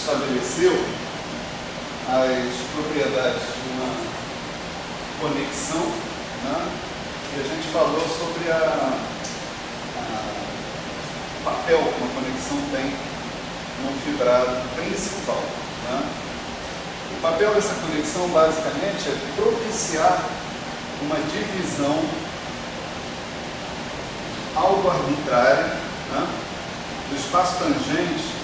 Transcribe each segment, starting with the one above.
estabeleceu as propriedades de uma conexão, né? E a gente falou sobre o papel que uma conexão tem no fibrado principal, né? O papel dessa conexão, basicamente, é propiciar uma divisão algo arbitrária, né, do espaço tangente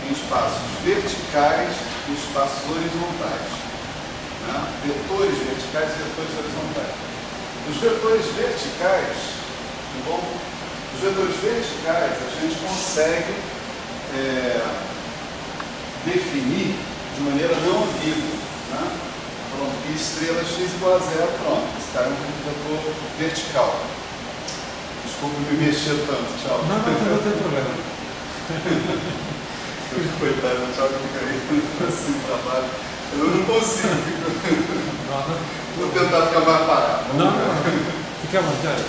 em espaços verticais e espaços horizontais, né? Vetores verticais e vetores horizontais. Os vetores verticais, tá bom? Os vetores verticais a gente consegue definir de maneira não ambígua, né? Pronto, e estrela x igual a zero, pronto, esse cara é um vetor vertical. Desculpa me mexer tanto, tchau. Não tem problema. Coitado, tchau, que fica aí assim, trabalho. Eu não consigo. Vou tentar ficar mais parado. Não. Fique à vontade.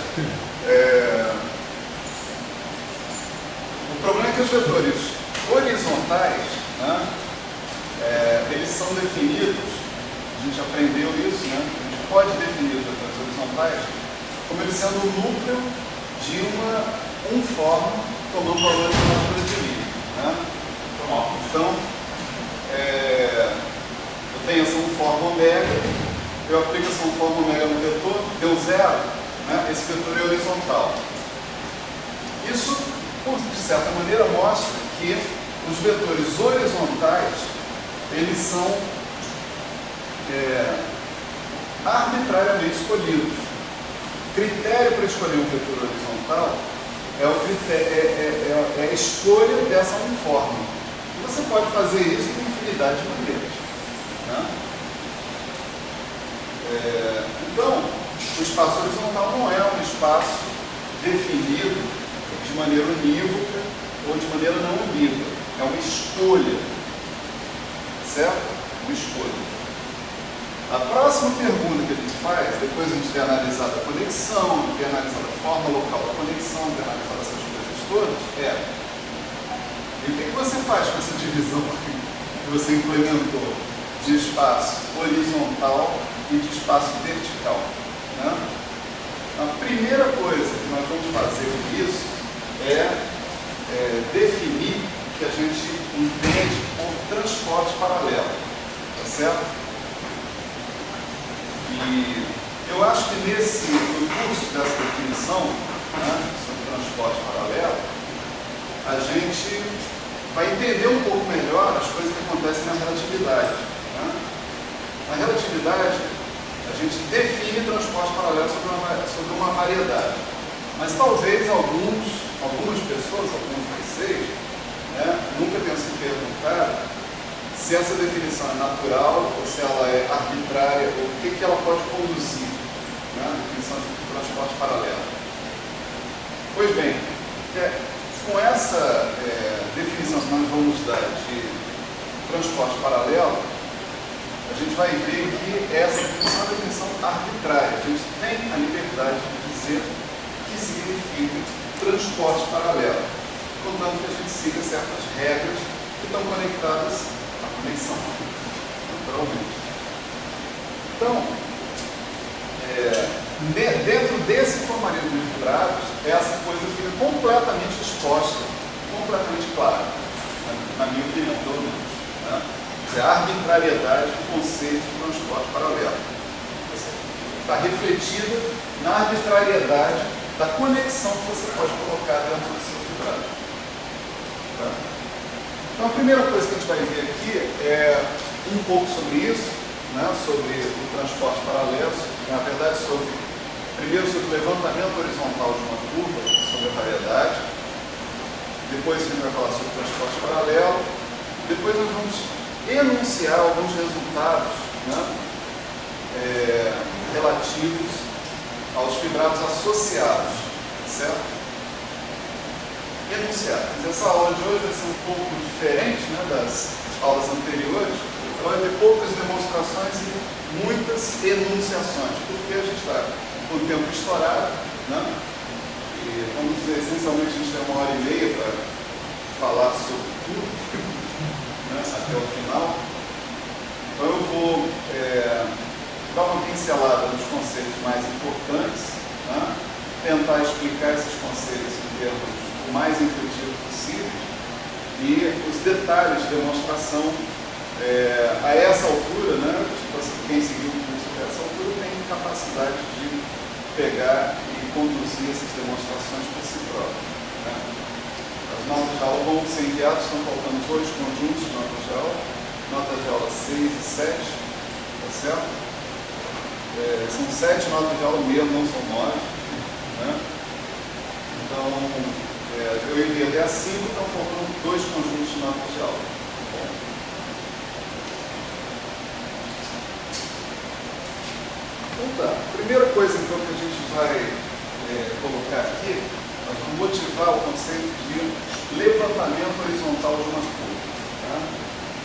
O problema é que os vetores horizontais, né, eles são definidos, a gente aprendeu isso, né? A gente pode definir os vetores horizontais como eles sendo o núcleo de um fórmula tomando valor de uma altura de linha, né? Então, eu tenho essa fórmula ômega, eu aplico essa fórmula ômega no vetor, deu zero, né? Esse vetor é horizontal. Isso, de certa maneira, mostra que os vetores horizontais, eles são arbitrariamente escolhidos. O critério para escolher um vetor horizontal é a escolha dessa fórmula. E você pode fazer isso de infinidade de maneiras, né? Então, o espaço horizontal não é um espaço definido de maneira unívoca ou de maneira não ambígua. É uma escolha, certo? Uma escolha. A próxima pergunta que a gente faz, depois de a gente ter analisado a conexão, ter analisado a forma local da conexão, ter analisado essas coisas todas, e o que você faz com essa divisão que você implementou de espaço horizontal e de espaço vertical, né? A primeira coisa que nós vamos fazer com isso é definir o que a gente entende por transporte paralelo, tá certo? E eu acho que no curso dessa definição, né, sobre transporte paralelo, a gente vai entender um pouco melhor as coisas que acontecem na relatividade, né? Na relatividade, a gente define transporte paralelo sobre uma variedade, mas talvez algumas pessoas, alguns de vocês, né, nunca tenham se perguntado se essa definição é natural ou se ela é arbitrária, ou o que ela pode conduzir, né, a definição de transporte paralelo. Pois bem, com essa definição que nós vamos dar de transporte paralelo, a gente vai ver que essa definição é uma definição arbitrária. A gente tem a liberdade de dizer o que significa transporte paralelo, contanto que a gente siga certas regras que estão conectadas à conexão, naturalmente. Então, dentro desse formalismo de fibrados, essa coisa fica completamente exposta, completamente clara, na minha opinião, pelo menos, né? É a arbitrariedade do conceito de transporte paralelo. Está refletida na arbitrariedade da conexão que você pode colocar dentro do seu fibrado. Tá? Então, a primeira coisa que a gente vai ver aqui é um pouco sobre isso, né? Sobre o transporte paralelo, na verdade, primeiro sobre o levantamento horizontal de uma curva, sobre a variedade. Depois a gente vai falar sobre o transporte paralelo. Depois nós vamos enunciar alguns resultados, né, relativos aos fibrados associados, certo? Enunciar. Mas essa aula de hoje vai ser um pouco diferente, né, das aulas anteriores. Vai ter poucas demonstrações e muitas enunciações, porque a gente está com o tempo estourado, né? E vamos dizer, essencialmente a gente tem 1h30 para falar sobre tudo, né? até o final. Então eu vou dar uma pincelada nos conceitos mais importantes, né? Tentar explicar esses conceitos em termos o mais intuitivos possíveis e os detalhes de demonstração a essa altura, né? Tipo assim, quem seguiu o curso a essa altura tem capacidade de pegar e conduzir essas demonstrações por si próprio. Né? As notas de aula vão ser enviadas, estão faltando 2 conjuntos de notas de aula, notas de aula 6 e 7, tá certo? São 7 notas de aula mesmo, não são 9. Né? Então, eu enviei até a 5, então faltam 2 conjuntos de notas de aula. Bom. Então tá, primeira coisa então que a gente vai colocar aqui, nós vamos motivar o conceito de levantamento horizontal de uma curva. Tá?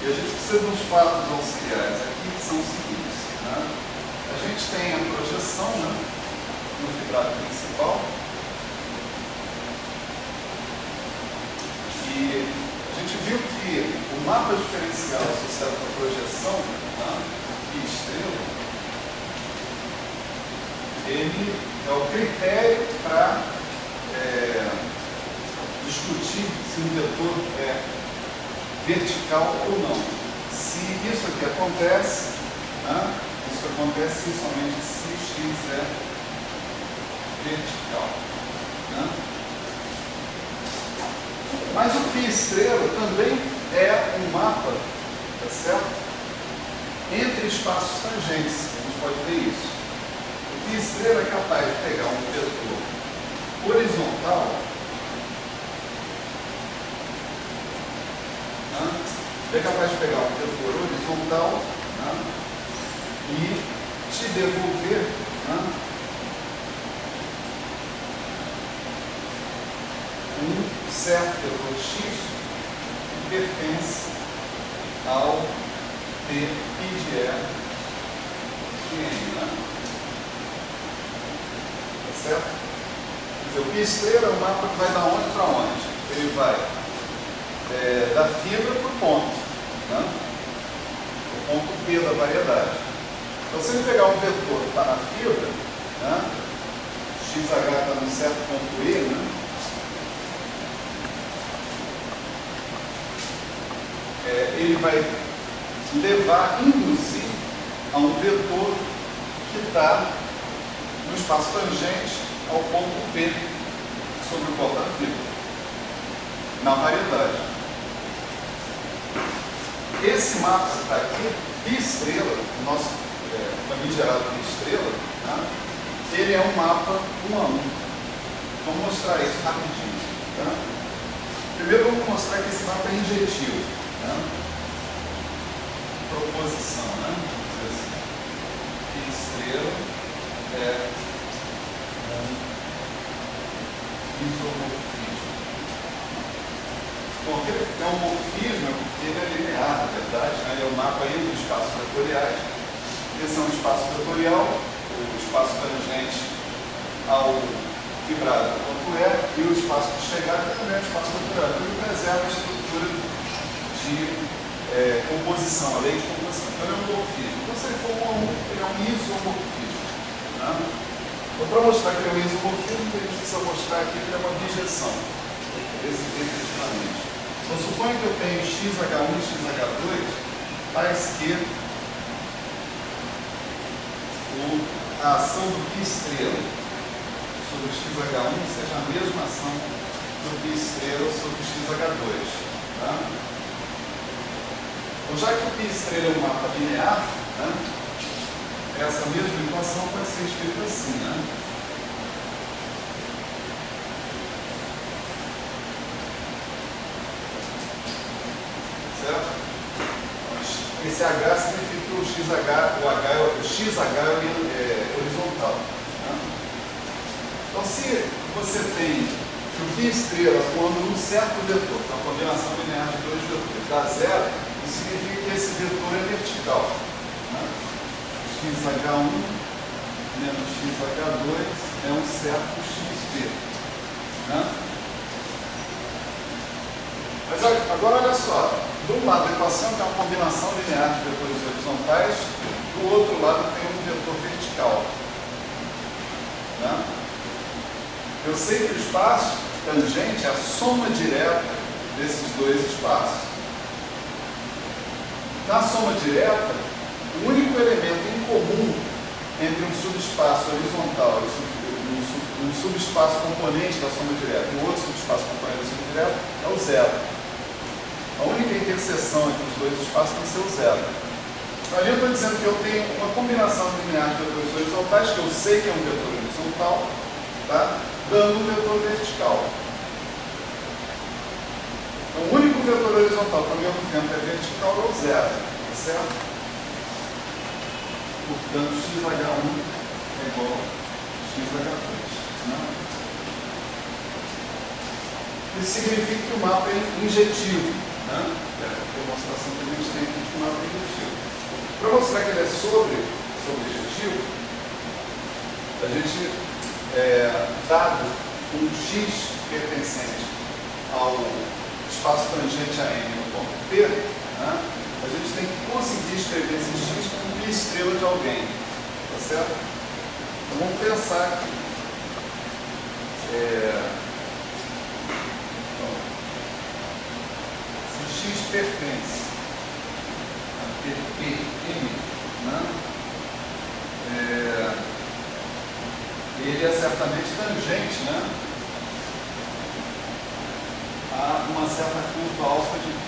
E a gente precisa de uns fatos auxiliares aqui que são os seguintes. Tá? A gente tem a projeção, né, no fibrado principal. E a gente viu que o mapa diferencial associado com a projeção, tá, e estrela, ele é o critério para discutir se um vetor é vertical ou não. Se isso aqui acontece, né, isso acontece somente se x é vertical. Né? Mas o π estrela também é um mapa, tá certo? Entre espaços tangentes, a gente pode ver isso. O π estrela é capaz de pegar um vetor horizontal, né? É capaz de pegar um vetor horizontal, né, e te devolver, né, um certo vetor x que pertence ao T π de E de N. Né? Tá certo? Quer dizer, o π estrela é um mapa que vai da onde para onde? Ele vai da fibra para o ponto. Né? O ponto P da variedade. Então, se ele pegar um vetor que está na fibra, né, xh está num certo ponto E, né, ele vai levar, induzir a um vetor que está no espaço tangente ao ponto P sobre o qual está a fibra, na variedade. Esse mapa que está aqui, π estrela, o nosso famigerado π estrela, tá? Ele é um mapa 1 a 1. Vamos mostrar isso rapidinho. Tá? Primeiro vamos mostrar que esse mapa é injetivo. Tá? Proposição, né? π estrela é um isomorfismo. Bom, ele é um morfismo porque ele é linear, na verdade, né? Ele é um mapa entre espaços vetoriais. Esse é um espaço vetorial, o espaço tangente ao fibrado ponto E, e o espaço de chegada também é um espaço vetorial. Ele preserva a estrutura de composição, a lei de composição. Então ele é um morfismo. Então, se ele for 1 a 1, ele é um isomorfismo. Né? Então, para mostrar que ele é um isomorfismo, a gente precisa mostrar aqui que ele é uma bijeção. Efetivamente. Então, suponho que eu tenho xh1 e xh2, tais que a ação do π estrela sobre xh1 seja a mesma ação do π estrela sobre xh2. Tá? Então, já que o π estrela é um mapa linear, né, essa mesma equação pode ser escrita assim, né? Certo? Esse H significa que o xh é horizontal. Né? Então, se você tem que o π estrela quando um certo vetor, então a combinação linear de dois vetores, dá zero, isso significa que esse vetor é vertical. Né? xh1 menos xh2 é um certo xv. Né? Mas agora olha só, do lado da equação tem uma combinação linear de vetores horizontais, do outro lado tem um vetor vertical. Né? Eu sei que o espaço tangente é a soma direta desses dois espaços. Na soma direta, o único elemento em comum entre um subespaço horizontal e um subespaço componente da soma direta e o outro subespaço componente da soma direta é o zero. A única interseção entre os dois espaços tem que ser o zero. Ali eu estou dizendo que eu tenho uma combinação linear de vetores horizontais, que eu sei que é um vetor horizontal, tá? Dando um vetor vertical. Então, o único vetor horizontal que ao mesmo tempo é vertical é o zero, tá certo? Portanto, xh1 é igual a xh2. Né? Isso significa que o mapa é injetivo. Né? É a demonstração que a gente tem aqui de que o mapa é injetivo. Para mostrar que ele é sobre-injetivo, a gente, dado um x pertencente ao espaço tangente a n no ponto P, né, a gente tem que conseguir escrever esse x como π estrela de alguém. Tá certo? Então vamos pensar aqui. Se x pertence a ppm, né, ele é certamente tangente, né, a uma certa curva alfa de P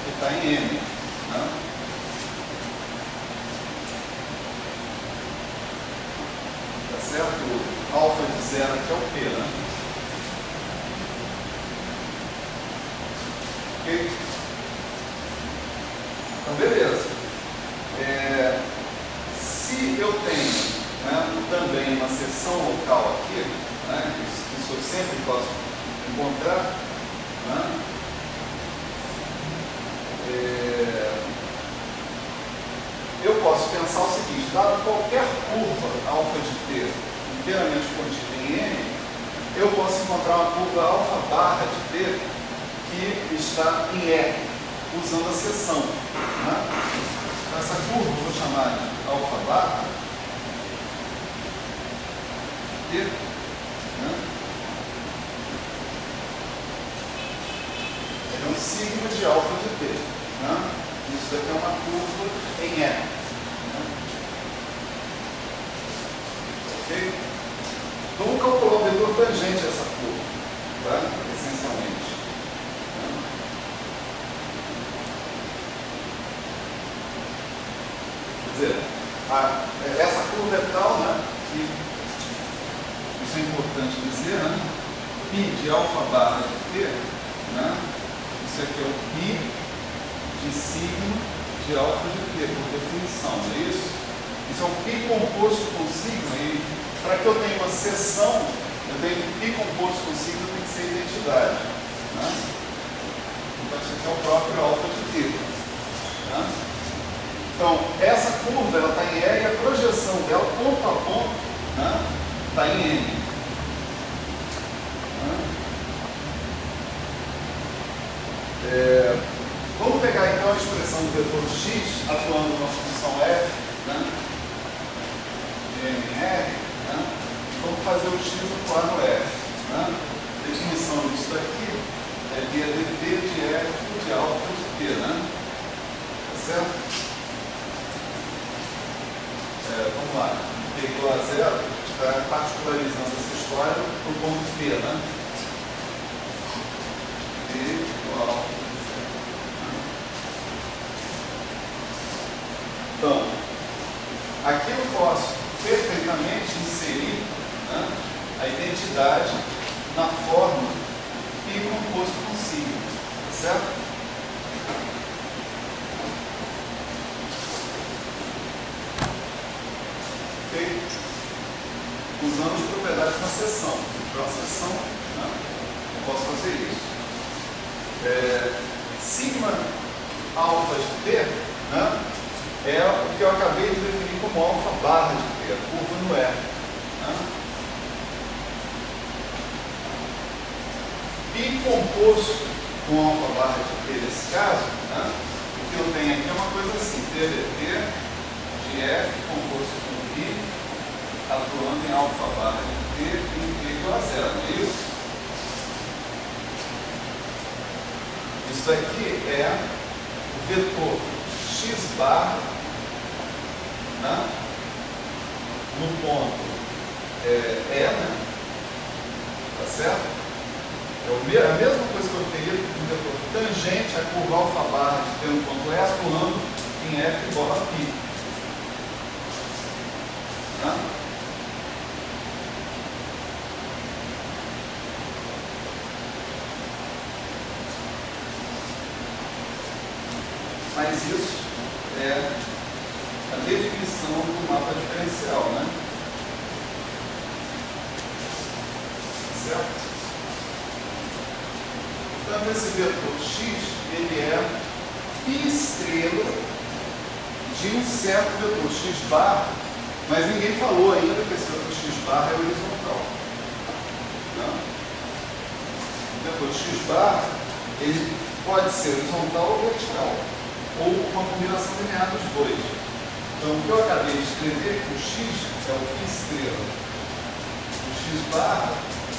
que está em M. Né? Tá certo? Alfa de zero aqui é o P, né? Ok? Então, beleza. Se eu tenho, né, também uma seção local aqui, né, isso eu sempre posso encontrar, né, eu posso pensar o seguinte: dado qualquer curva alfa de T inteiramente contida em N, eu posso encontrar uma curva alfa barra de T que está em E, usando a seção. Né? Então, essa curva eu vou chamar de alfa barra T. Né? É um sigma de alfa de T. Né? Isso daqui é uma curva em E. Né? Ok? Vamos calcular o vetor tangente a essa curva, tá? Essencialmente. Quer dizer, essa curva é tal, né? Que isso é importante dizer, né? Π de alfa barra de T, né? Isso aqui é o π de sigma de alfa de T, por definição, não é isso? Isso é um π composto com sigma, e para que eu tenha uma seção, eu tenho que π composto com sigma tem que ser identidade. Né? Então isso aqui é o próprio alfa de T. Né? Então, essa curva está em E e a projeção dela, ponto a ponto, né, está em N. Vamos pegar então a expressão do vetor x atuando numa função f, né, de M em R, né, vamos fazer o x atuar no f. Né? A definição disso daqui é ddt de f de alfa de t. Né? Tá certo? Vamos lá, P igual a zero, a gente está particularizando essa história para o ponto P, né? P igual a zero. Então, aqui eu posso perfeitamente inserir, né, a identidade na forma π composto com sigma, tá certo? Okay? Usando as propriedades da seção. Para a seção, né, eu posso fazer isso. Sigma alfa de T, né, é o que eu acabei de definir como alfa barra de T, a curva no R. Né? Π composto com alfa barra de T nesse caso, né? O que eu tenho aqui é uma coisa assim, TDT de F composto com I atuando em alfa barra de T em T igual a zero, não é isso? Isso daqui é o vetor x bar, né? No ponto E, né? Tá certo? É a mesma coisa que eu teria do vetor tangente a curva alfa barra de T no ponto E atuando em F barra π. Tá? Mas isso é a definição do mapa diferencial, né? Certo? Portanto, esse vetor x, ele é π estrela de um certo vetor x bar, mas ninguém falou ainda que esse vetor x bar é horizontal. Não? O vetor x bar, ele pode ser horizontal ou vertical, ou uma combinação linear dos dois. Então, o que eu acabei de escrever, o x é o π estrela. O x bar,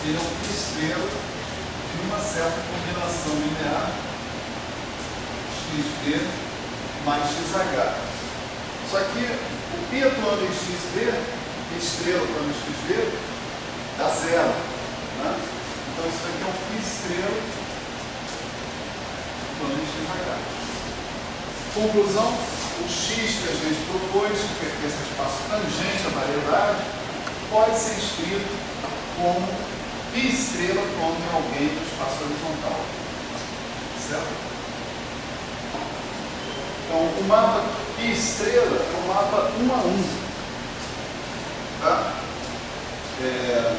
ele é um π estrela de uma certa combinação linear xv mais xh. Só que o π atuando em xv, π estrela atuando em xv, dá zero. Né? Então, isso aqui é um π estrela atuando em xh. Conclusão, o x que a gente propôs, que pertence ao espaço tangente à variedade, pode ser escrito como π estrela atuando em alguém do espaço horizontal. Certo? Então, o mapa π estrela é um mapa 1 a 1. Tá?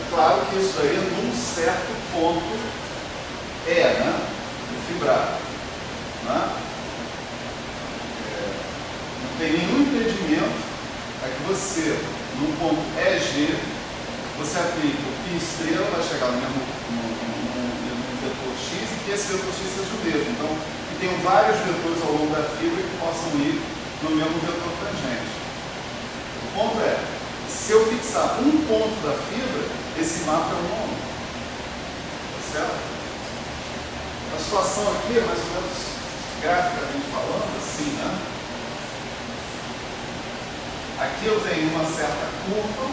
Claro que isso aí é num certo ponto né? Do fibrado. Né? Não tem nenhum impedimento a que você, no ponto EG, você aplique o π estrela, vai chegar no mesmo vetor x, e que esse vetor x seja o mesmo. Então, que tenham vários vetores ao longo da fibra que possam ir no mesmo vetor tangente. O ponto é, se eu fixar um ponto da fibra, esse mapa é um nome. Tá certo? A situação aqui é mais ou menos graficamente falando, assim, né? Aqui eu tenho uma certa curva,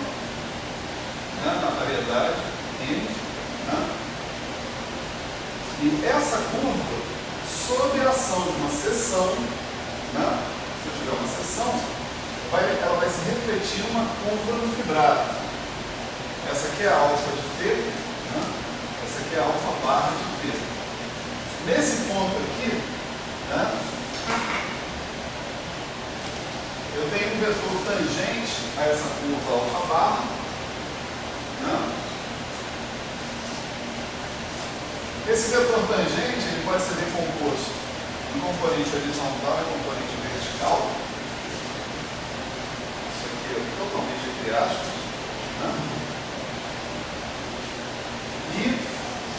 né, na variedade M, né? E essa curva, sob a ação de uma seção, né, se eu tiver uma seção, ela vai se refletir uma curva no fibrado. Essa aqui é a alfa de T, né? Essa aqui é a alfa barra de T. Nesse ponto aqui, né, eu tenho um vetor tangente a essa curva alfa barra, né? Esse vetor tangente ele pode ser decomposto em componente horizontal e componente vertical. Isso aqui é totalmente entre aspas. Né? E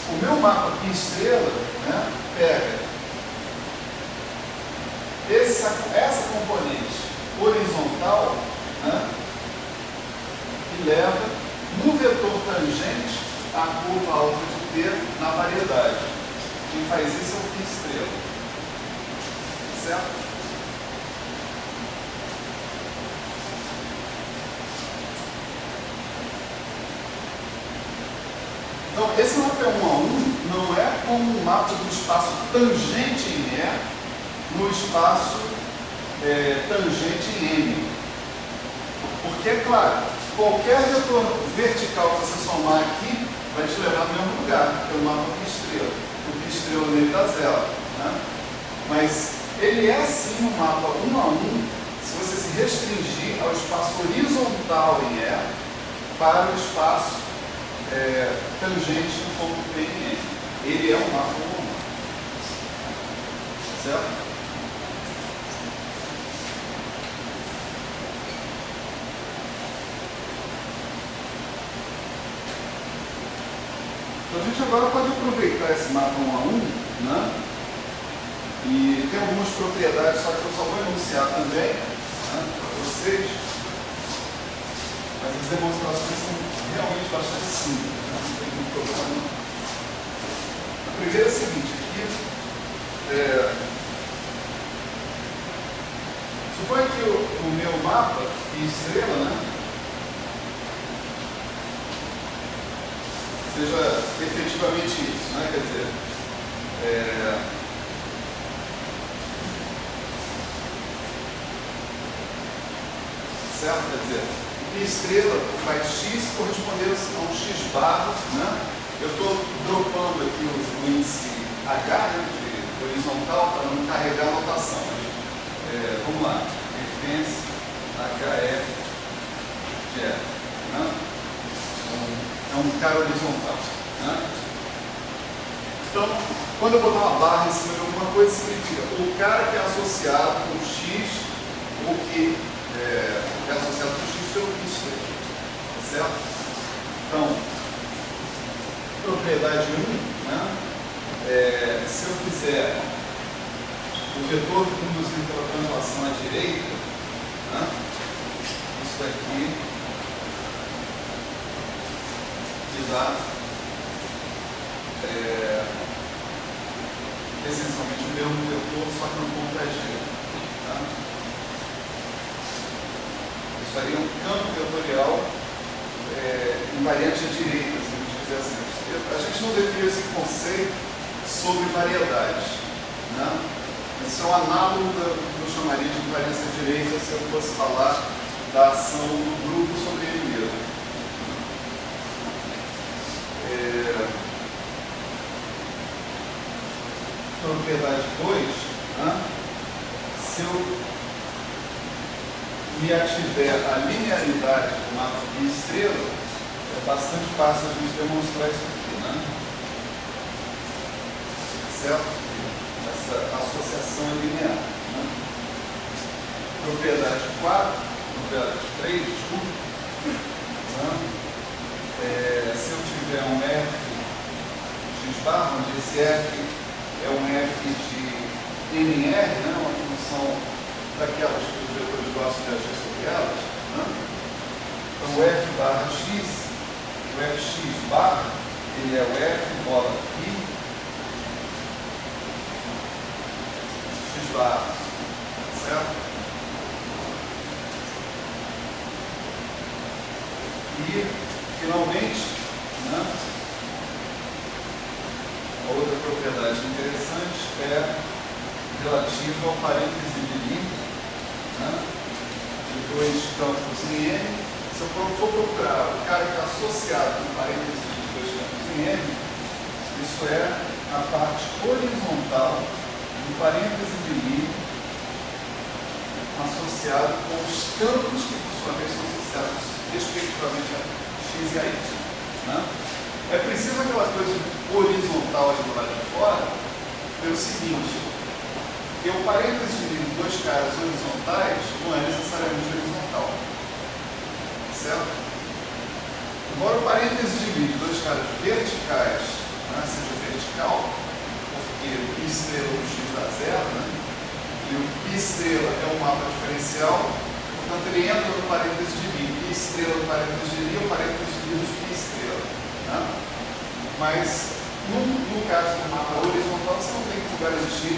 o meu mapa π estrela, né, pega essa componente horizontal, né, e leva no vetor tangente a curva alfa de T na variedade. Quem faz isso é o π estrela. Certo? Então, esse mapa 1 a 1 não é como um mapa do espaço tangente em E no espaço tangente em M. Porque, é claro, qualquer vetor vertical que você somar aqui vai te levar no mesmo lugar, que é o mapa π estrela. O π estrela nele dá zero. Né? Mas ele é sim um mapa 1 a 1 se você se restringir ao espaço horizontal em E para o espaço tangente no ponto P em M. Ele é um mapa 1 a 1. Certo? Então a gente agora pode aproveitar esse mapa 1 a 1, né, E tem algumas propriedades, só que eu só vou enunciar também, né, para vocês. Mas as demonstrações são realmente bastante simples, né? Não tem muito problema não. A primeira é a seguinte, aqui, suponha que o meu mapa de estrela, né, seja efetivamente isso, né? Quer dizer, certo? Quer dizer, pi estrela faz x correspondendo a um x barra, né? Eu estou dropando aqui o índice h, né, de horizontal, para não carregar a notação. Vamos lá, referência HF de F, né? É um cara horizontal, né? Então, quando eu botar uma barra em cima de alguma coisa, significa o cara que é associado com x, ou que é associado com x pelo pi estrela, certo? Então, propriedade 1, né? Se eu fizer o vetor conduzido pela translação à direita, né? Isso daqui me dá essencialmente o mesmo vetor, só que no ponto à direita. Tá? Isso faria um campo vetorial invariante à direita, se a gente quiser assim. A gente não define esse conceito sobre variedades, né? Isso é um análogo do que eu chamaria de invariância à direita se eu fosse falar da ação do grupo sobre ele mesmo. Propriedade 2, né? Se eu me ativer a linearidade do mapa de estrela, é bastante fácil a gente demonstrar isso aqui, né? Certo? Essa associação é linear, né? Propriedade 4, propriedade 3, desculpa, né? Se eu tiver um f x barra, onde esse f é um f de nr, né? Uma função daquelas que os vetores gostam de agir sobre elas, né? Então o f barra x, o fx barra, ele é o f bola i x barra, certo? E finalmente, né, a outra propriedade interessante é relativa ao parêntese de Lie, né, de dois campos em N. Se eu for procurar o cara que está associado com parêntese de dois campos em N, isso é a parte horizontal do parêntese de Lie associado com os campos que, por sua vez, são associados respectivamente a x e a y. Né? É preciso aquela coisa horizontal ali do lado de fora pelo seguinte, que o parêntese de dois caras horizontais não é necessariamente horizontal. Certo? Embora o parêntese de dois caras verticais, né, seja vertical, porque o pi estrela no x dá zero, né, e o pi estrela é um mapa diferencial, portanto ele entra no parêntese de Lie. Pi estrela no parêntese de Lie é o parêntese de Lie dos pi estrela. Né? Mas no caso do mapa horizontal, você não tem como garantir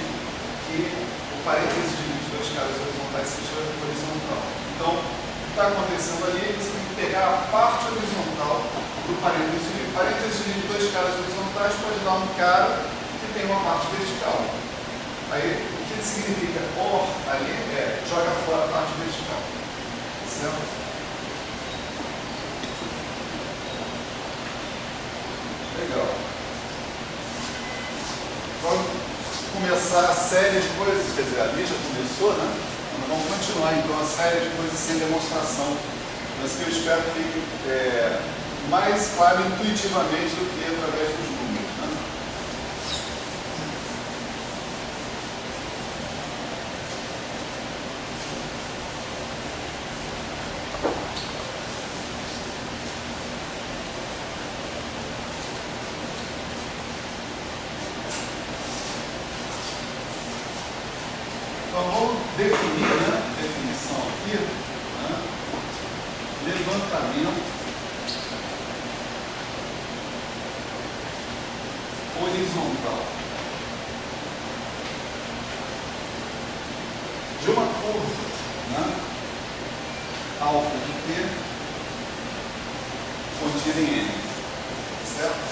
que o parêntese de dois caras horizontais seja horizontal. Então, o que está acontecendo ali é que você tem que pegar a parte horizontal do parêntese de Lie. O parêntese de Lie de dois caras horizontais pode dar um cara que tem uma parte vertical. Aí, o que significa OR ali é joga fora a parte vertical. Certo? Legal. Vamos começar a série de coisas, quer dizer, ali já começou, né? Mas vamos continuar então a série de coisas sem demonstração, mas que eu espero que fique mais claro intuitivamente do que através dos números. Né? definir, né, definição aqui, né, levantamento horizontal de uma curva, né, alfa de t contida em n, certo?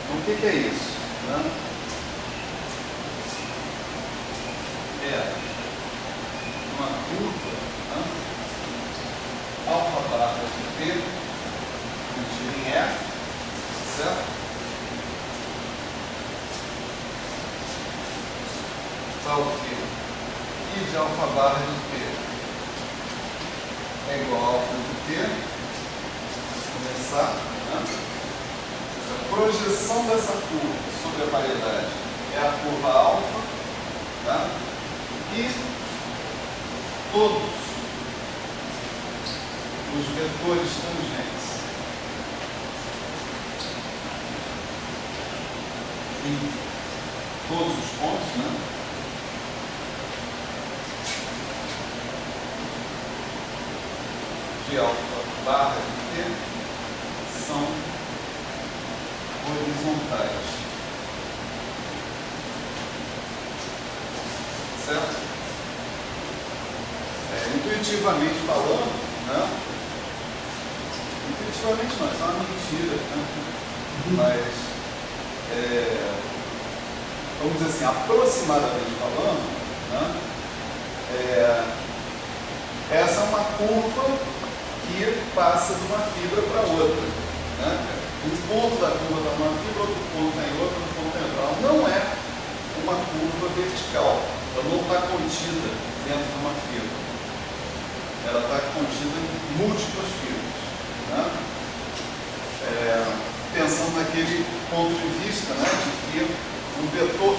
Então, o que é isso? Né? É uma curva, né, alfa barra de t contida em e, certo? Tal que I de alfa barra de t é igual a alfa de t. Começar, né? A projeção dessa curva sobre a variedade é a curva alfa, tá? E todos os vetores tangentes em todos os pontos, né? De alfa barra de t são horizontais, certo? Intuitivamente falando, né? Intuitivamente não, isso é uma mentira, né? Mas, vamos dizer assim, aproximadamente falando, né? Essa é uma curva que passa de uma fibra para outra, né? Um ponto da curva está numa fibra, outro ponto está em outra, outro ponto está em outra. Ela não é uma curva vertical, ela não está contida dentro de uma fibra. Ela está contida em múltiplas fibras, né? Pensando naquele ponto de vista, né, de que um vetor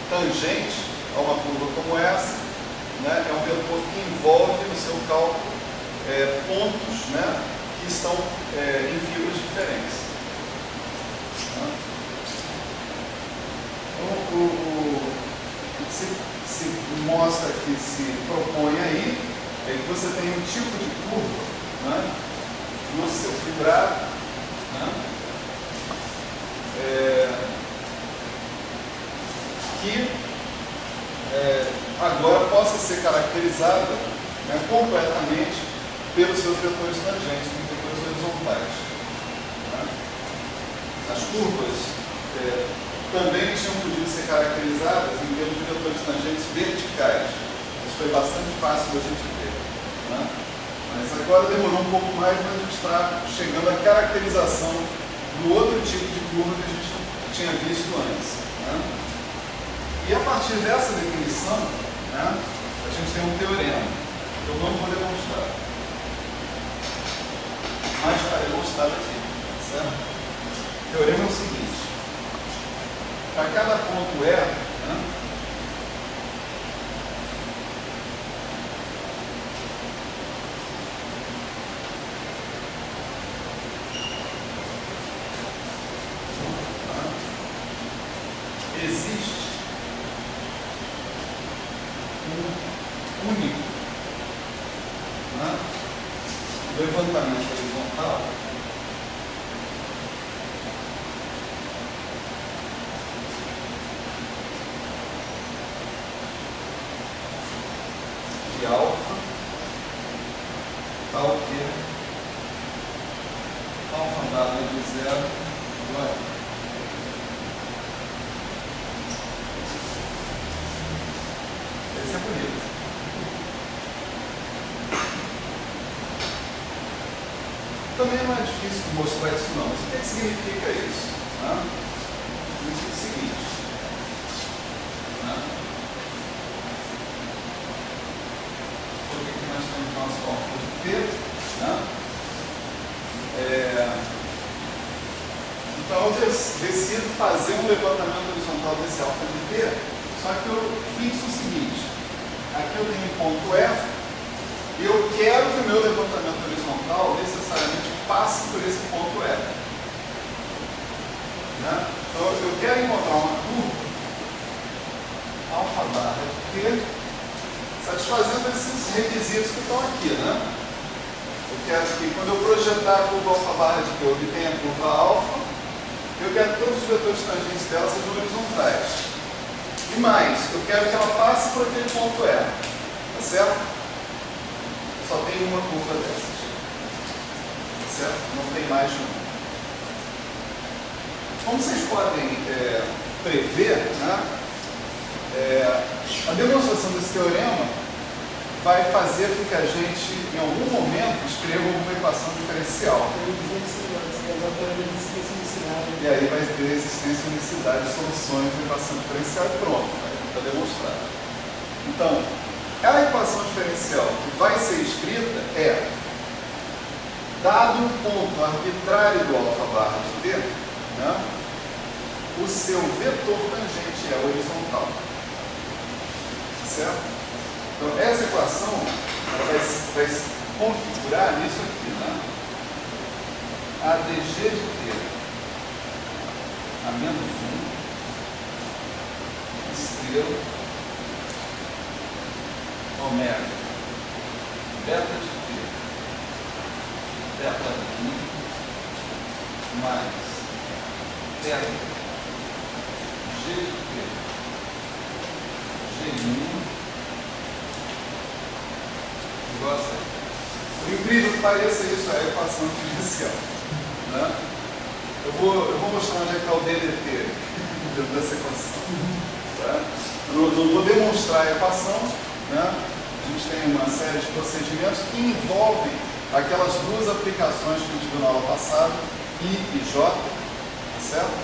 tangente a uma curva como essa, né, é um vetor que envolve no seu cálculo pontos, né, que estão em fibras diferentes. Então, o que se mostra aqui, se propõe aí, é que você tem um tipo de curva, né, no seu fibrado, né, que agora possa ser caracterizada, né, completamente pelos seus vetores tangentes, com vetores horizontais. Né? As curvas também tinham podido ser caracterizadas em termos de vetores tangentes verticais. Isso foi bastante fácil da gente ver. Né? Mas agora demorou um pouco mais, mas a gente está chegando à caracterização do outro tipo de curva que a gente tinha visto antes. Né? E a partir dessa definição, né, a gente tem um teorema, que eu não vou demonstrar, mas está demonstrado aqui, certo? O teorema é o seguinte: para cada ponto E, né, existe um único, né, levantamento horizontal de alfa tal que alfa dado de 0 igual a esse é bonito. Também não é difícil de mostrar isso não, mas o que significa isso? Né? Significa o seguinte, né? Por que nós temos nosso alfa de t? Né? Então eu decido fazer um levantamento horizontal desse alfa de t, só que eu fixo o seguinte: aqui eu tenho um ponto F, e eu quero que o meu levantamento horizontal necessariamente passe por esse ponto F. Né? Então eu quero encontrar uma curva T, satisfazendo esses requisitos que estão aqui, né? Eu quero que quando eu projetar a curva alfa barra de T, eu obtenha a curva alfa, eu quero que todos os vetores tangentes dela sejam horizontais. E mais, eu quero que ela passe por aquele ponto E. Tá certo? Só tem uma curva dessas. Tá certo? Não tem mais de uma. Como vocês podem prever, né, a demonstração desse teorema vai fazer com que a gente, em algum momento, escreva uma equação diferencial. E aí vai ter existência e unicidade de soluções de equação diferencial e pronto, está demonstrado. Então, a equação diferencial que vai ser escrita é, dado um ponto arbitrário do alfa barra de T, né, o seu vetor tangente é horizontal. Certo? Então, essa equação ela vai se configurar nisso aqui, né? AdG de T a menos 1 estrela ômega beta de T beta mais beta G de T G1 igual a 0. Por incrível que pareça, isso é a equação diferencial. Né? Eu vou mostrar onde é que está o DDT dentro dessa equação. Tá? Eu não vou demonstrar a equação. Né? A gente tem uma série de procedimentos que envolvem aquelas duas aplicações que a gente viu na aula passada, I e J, tá certo?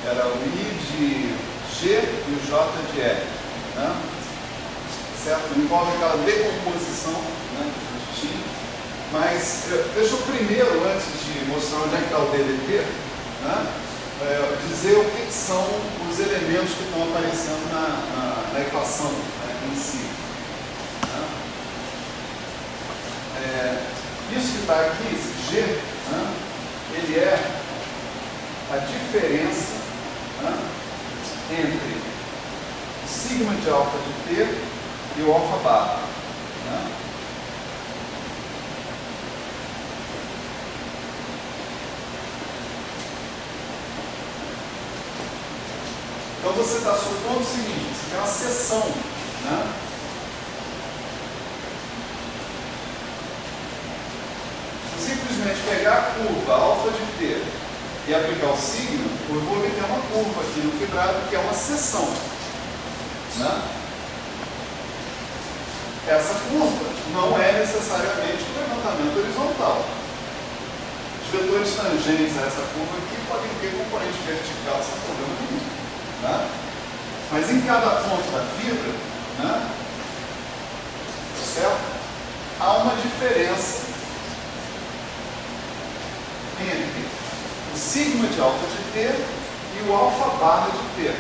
Era o I de G e o J de L. Né? Certo? Envolve aquela decomposição, né, que a gente tinha. Mas deixa eu primeiro, antes de mostrar onde é que está o DDT, né, dizer o que são os elementos que estão aparecendo na equação, né, em si. Né? Isso que está aqui, esse G, né, ele é a diferença, né, entre o sigma de alfa de T e o alfa barra. Né? Então você está supondo o seguinte, você tem uma seção, né? Se eu simplesmente pegar a curva alfa de T e aplicar o sigma, eu vou obter uma curva aqui no fibrado que é uma seção. Né? Essa curva não é necessariamente um levantamento horizontal. Os vetores tangentes a essa curva aqui podem ter componente vertical sem problema nenhum. Né? Mas em cada ponto da fibra, né, certo? Há uma diferença entre o sigma de alfa de T e o alfa barra de T.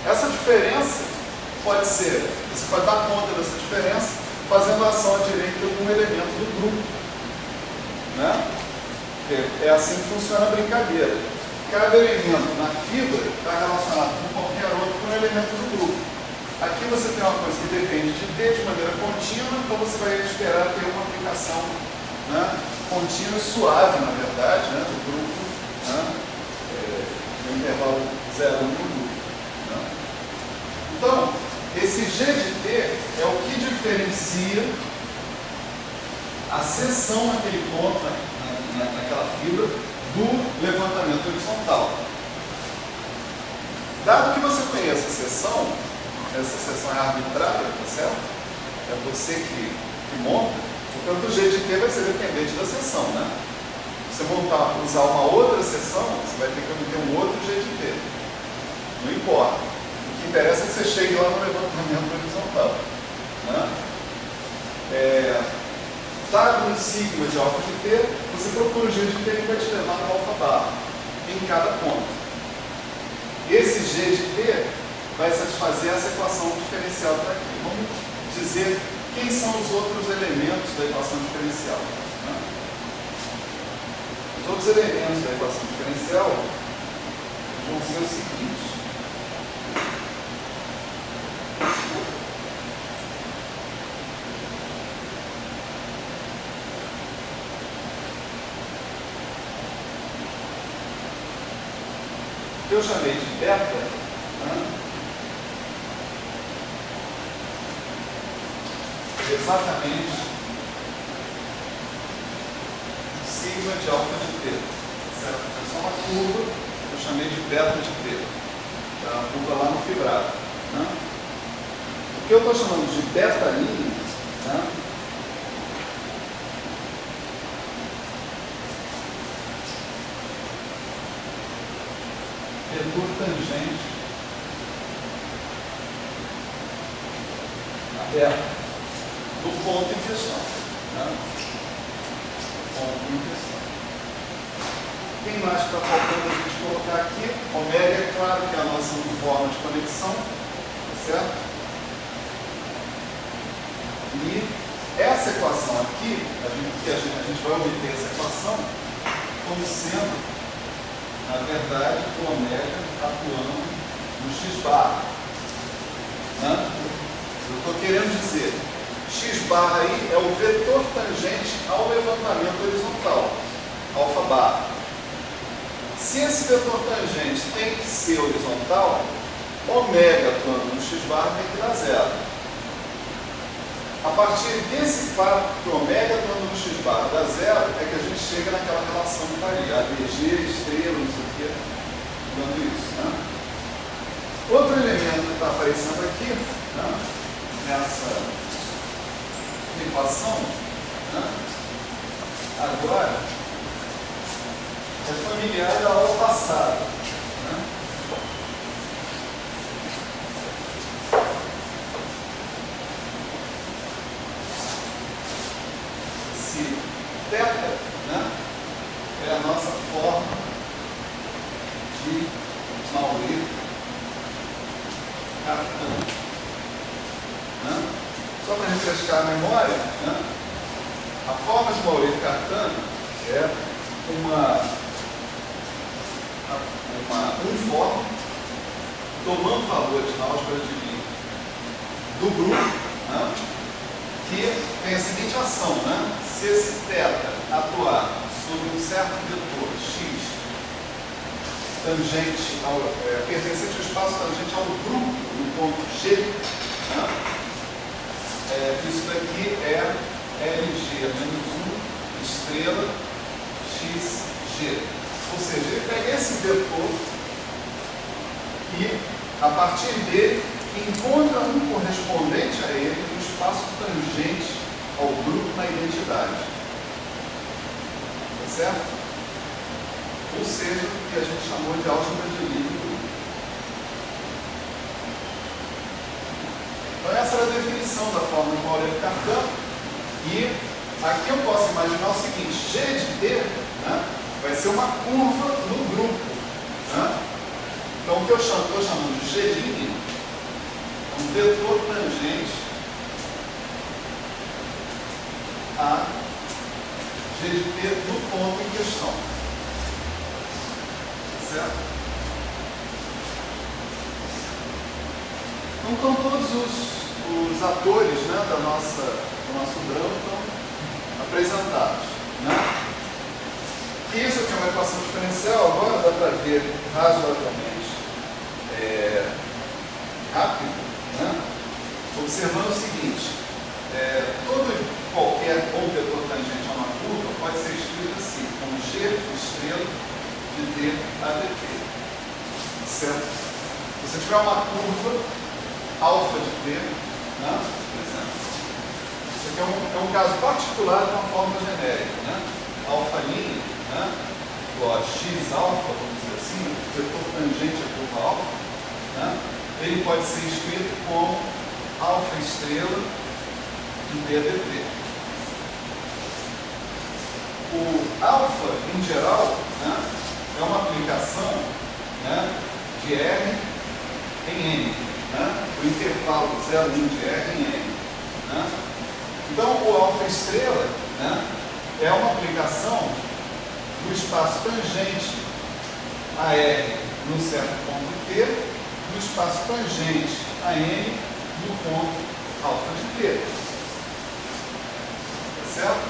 Essa diferença pode ser, você pode dar conta dessa diferença fazendo ação à direita de algum elemento do grupo. Né? É assim que funciona a brincadeira. Cada elemento na fibra está relacionado com qualquer outro com um elemento do grupo. Aqui você tem uma coisa que depende de T de maneira contínua, então você vai esperar ter uma aplicação, né, contínua e suave, na verdade, né, do grupo, né, no intervalo 0 no grupo. Né. Então, esse G de T é o que diferencia a seção naquele ponto, naquela fibra, do levantamento horizontal. Dado que você conhece a seção, essa seção é arbitrária, tá certo? É você que monta, portanto o G de T vai ser dependente da seção, né? Se você usar uma outra seção, você vai ter que obter um outro G de T. Não importa. O que interessa é que você chegue lá no levantamento horizontal. Né? Dado um sigma de alfa de T, você procura o G de T que vai te levar no alfa barra, em cada ponto. Esse G de T vai satisfazer essa equação diferencial para aqui. Vamos dizer quem são os outros elementos da equação diferencial. Né? Os outros elementos da equação diferencial vão ser os seguintes. que eu chamei de beta, né? Exatamente sigma de alfa de t, certo? É só uma curva que eu chamei de beta de t, é uma curva lá no fibrado, né? O que eu estou chamando de beta linha, né? Vetor tangente aberto do ponto em questão, né? Ponto em questão. Quem mais está faltando a gente colocar aqui? Ômega, é claro que é a nossa forma de conexão, certo? E essa equação aqui, a gente vai obter essa equação como sendo, na verdade, o ômega atuando no x-bar, né? Eu estou querendo dizer, x-bar aí é o vetor tangente ao levantamento horizontal, alfa bar. Se esse vetor tangente tem que ser horizontal, ômega atuando no x-bar tem que dar zero. A partir desse fato que ômega atuando no x-bar dá zero, é que a gente chega naquela relação que está ali, ADG, estrela, não sei o que, dando isso, né? Outro elemento que está aparecendo aqui, né, nessa equação, né, agora é familiar da aula passada, né? Se θ, né, é a nossa forma de Maurer-Cartan, né? Só para refrescar a memória, né, a forma de Maurer-Cartan é um forma tomando valores na álgebra de linha do grupo, né, que tem a seguinte ação, né? Se esse θ atuar sobre um certo vetor x tangente pertencente ao espaço tangente ao grupo no ponto G, né, isso daqui é LG menos 1 estrela XG. Ou seja, ele pega esse vetor e, a partir dele, encontra um correspondente a ele no espaço tangente ao grupo na identidade. Tá certo? Ou seja, o que a gente chamou de álgebra de linha do grupo. Então, essa era a definição da forma de Maurer-Cartan. E aqui eu posso imaginar o seguinte: G de T, né, vai ser uma curva no grupo, né? Então, o que eu estou chamando de G' é um vetor tangente a G de T no ponto em questão. Certo? Então, estão todos os atores, né, do nosso drama estão apresentados, né? Isso aqui é uma equação diferencial, agora dá para ver razoavelmente rápido, né? Observando o seguinte: qualquer vetor tangente a uma curva pode ser escrito assim, como G estrela de D ADT. Certo? Se você tiver uma curva alfa de T, né, por exemplo, isso aqui é um caso particular de uma fórmula genérica, né? Alfa linha, né, igual a x alfa, vamos dizer assim, o vetor tangente à curva alfa, né, ele pode ser escrito como alfa estrela de DDT. O alfa, em geral, né, é uma aplicação, né, de R em N, né, o intervalo 0,1 de R em N. Né. Então, o alfa estrela, né, é uma aplicação do espaço tangente a R no certo ponto T, do espaço tangente a N no ponto alfa de T. Tá certo?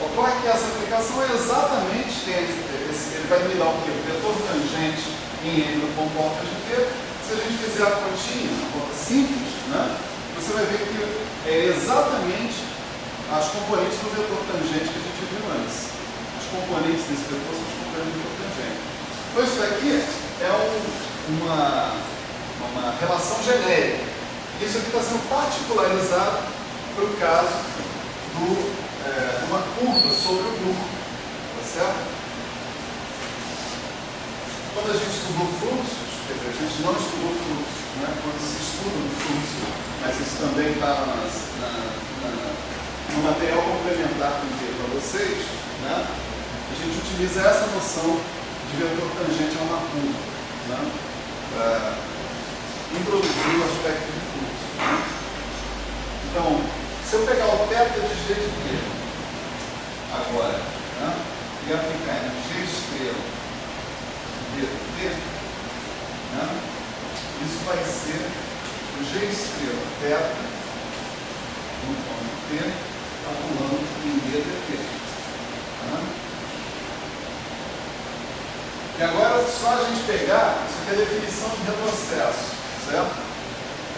Ok? qual é que é essa aplicação? É exatamente, ele vai me dar o quê? O vetor tangente em N no ponto alfa de T. Se a gente fizer a continha, uma conta simples, né, você vai ver que é exatamente as componentes do vetor tangente que a gente viu antes. Os componentes desse vetor são os componentes do vetor tangente. Então isso daqui é uma relação genérica. Isso aqui está sendo particularizado para o caso de uma curva sobre o grupo. Tá certo? Quando a gente estudou fluxos, quer dizer, a gente não estudou fluxos, né? Quando se estuda um fluxo, mas isso também está no material complementar que eu enviei para vocês, né? A gente utiliza essa noção de vetor tangente a uma curva, né? Para introduzir o aspecto de fluxo. Né? Então, se eu pegar o θ de G de T agora, né? E aplicar em G estrela dt, né? Isso vai ser o G estrela θ no ponto T calculando em ddt. Né? E agora é só a gente pegar, isso aqui é a definição de retrocesso, certo?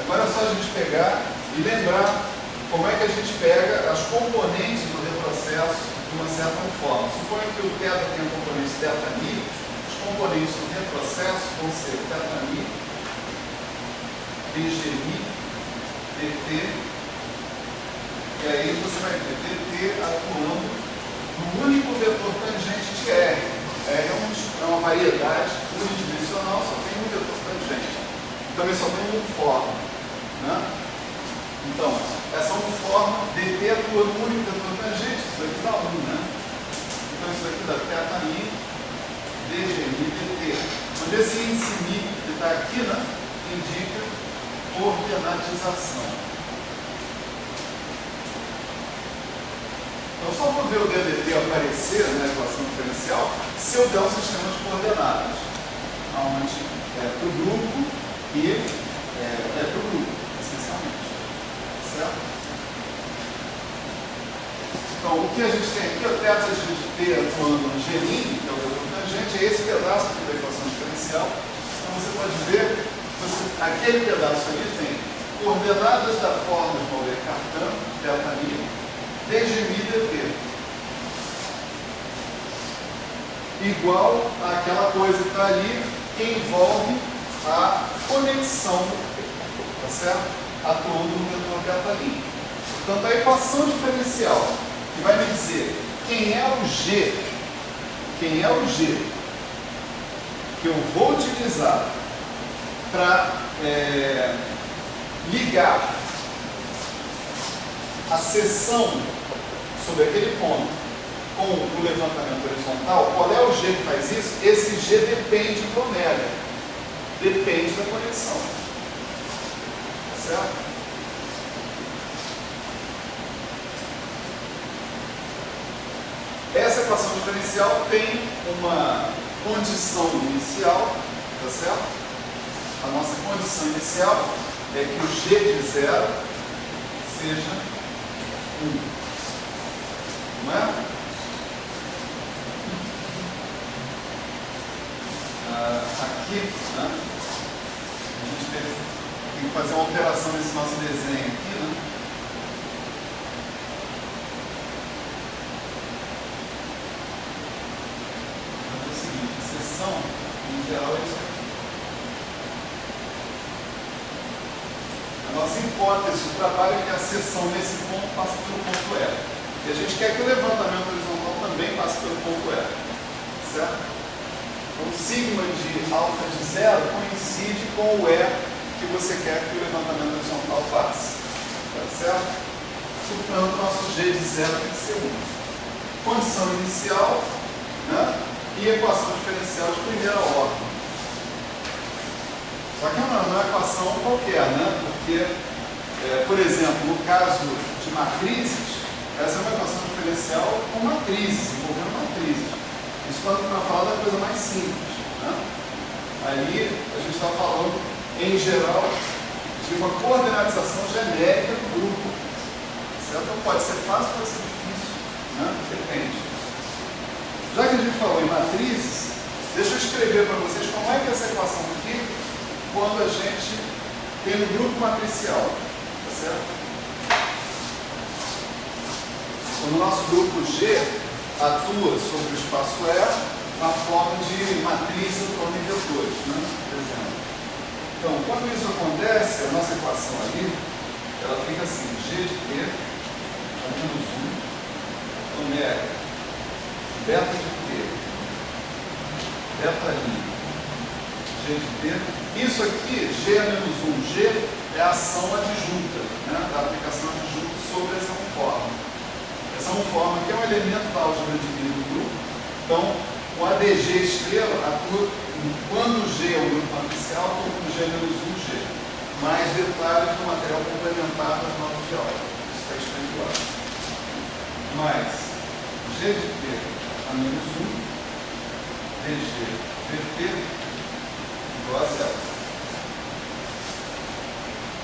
Agora é só a gente pegar e lembrar como é que a gente pega as componentes do retrocesso de uma certa forma. Suponha que o θ tem a componente θ-mi, os componentes do retrocesso vão ser θ-mi, dg-mi, dt, e aí você vai ter dt atuando no único vetor tangente de R. R é uma variedade unidimensional, só tem um vetor tangente. Então ele só tem uma forma. Né? Então, essa uniforme dt atua no único vetor tangente, isso aqui dá 1, né? Então isso aqui dá θ-mi, dg-mi, dt. Onde esse índice mi que está aqui, né, indica coordenatização. Então só vou ver o ddt aparecer na equação diferencial se eu der um sistema de coordenadas, onde é para o grupo e é para o grupo, essencialmente. Certo? Então, o que a gente tem aqui, o θ de T atuando no G', que é o vetor tangente, é esse pedaço aqui da equação diferencial. Então você pode ver, aquele pedaço ali tem coordenadas da forma de Maurer-Cartan, θ-mi, dg-mi, dt. Igual àquela coisa que está ali, que envolve a conexão, tá certo? Atuando no vetor θ'. Portanto, a equação diferencial, que vai me dizer quem é o G que eu vou utilizar para ligar a seção sobre aquele ponto com o levantamento horizontal, qual é o G que faz isso? Esse G depende do ômega, depende da conexão. Certo? Essa equação diferencial tem uma condição inicial, tá certo? A nossa condição inicial é que o G de zero seja 1. Não é? Aqui, né? A gente tem que fazer uma alteração nesse nosso desenho aqui, né? É o seguinte, a seção, em geral, é isso aqui. A nossa hipótese de trabalho é que a seção nesse ponto passa pelo ponto E. E a gente quer que o levantamento horizontal também passe pelo ponto E. Certo? Então, o sigma de alfa de zero coincide com o E que você quer que o levantamento horizontal passe. Tá certo? Portanto, nosso G de zero tem que ser 1. Condição inicial, né? E equação diferencial de primeira ordem. Só que não é uma equação qualquer, né? Porque, por exemplo, no caso de matrizes, essa é uma equação diferencial com matrizes, envolvendo matrizes. Isso quando está falando da coisa mais simples. Né? Ali a gente está falando, em geral, de uma coordenatização genérica do grupo. Certo? Então pode ser fácil, pode ser difícil. Né? Depende. Já que a gente falou em matrizes, deixa eu escrever para vocês como é que essa equação fica quando a gente tem um grupo matricial. Tá certo? Quando o nosso grupo G atua sobre o espaço E na forma de matriz atuando em vetores, né? Por exemplo. Então, quando isso acontece, a nossa equação ali, ela fica assim, G de T, menos 1, omega, beta de T, beta I, G de T. Isso aqui, G é menos 1, G é a ação adjunta, né? Da aplicação adjunta sobre essa forma. Essa forma aqui é um elemento da álgebra de Lie do grupo. Então, o ADG estrela atua quando o G é um grupo matricial, ou quando o G é menos 1G. Mais detalhes do material complementar das notas de aula. Isso está escrito lá. Mais G de T a menos 1, DG VT igual a 0.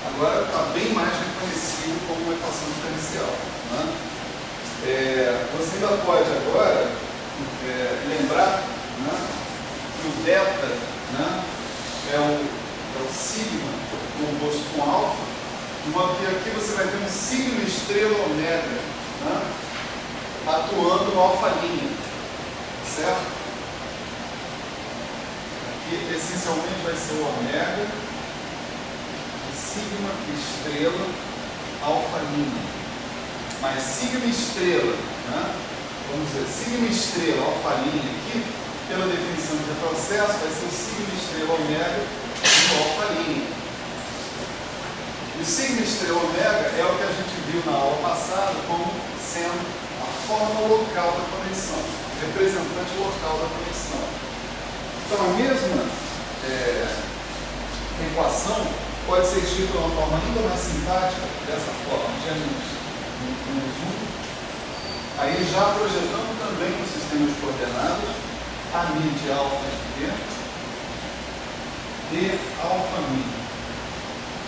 Agora está bem mais reconhecido como uma equação diferencial. Né? Você ainda pode agora lembrar, né, que o delta, né, é o sigma composto com alfa, de modo que aqui você vai ter um sigma estrela omega, né, atuando no alfa linha, certo? Aqui essencialmente vai ser o omega, o sigma estrela alfa linha. Mas sigma estrela, né? Vamos dizer, sigma estrela alfa linha aqui, pela definição de retrocesso, vai ser o sigma estrela omega no alfa linha. E o sigma estrela omega é o que a gente viu na aula passada como sendo a forma local da conexão, representante local da conexão. Então a mesma equação pode ser escrita de uma forma ainda mais simpática, dessa forma, G menos 1, aí já projetando também o sistema de coordenadas, a mi de alfa de T, D alfa mi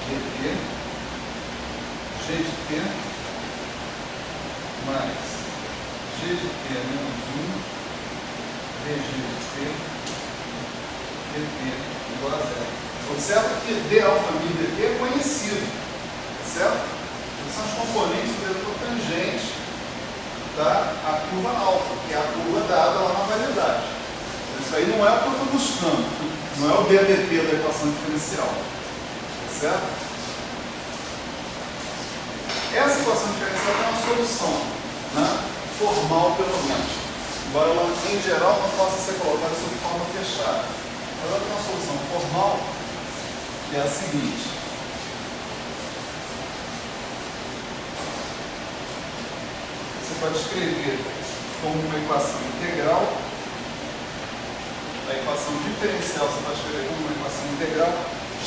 de T, G de T, mais G de T menos 1, DG de T, dt igual a 0. Observa que D alfa mi dt é conhecido, certo? São os componentes do vetor tangente da curva alfa, que é a curva dada lá na variedade. Isso aí não é o que eu estou buscando, não é o DADT da equação diferencial, certo? Essa equação diferencial tem uma solução, né, formal pelo menos, embora ela em geral não possa ser colocada sob forma fechada. Mas ela tem uma solução formal que é a seguinte. Você pode escrever como uma equação integral. A equação diferencial você pode escrever como uma equação integral,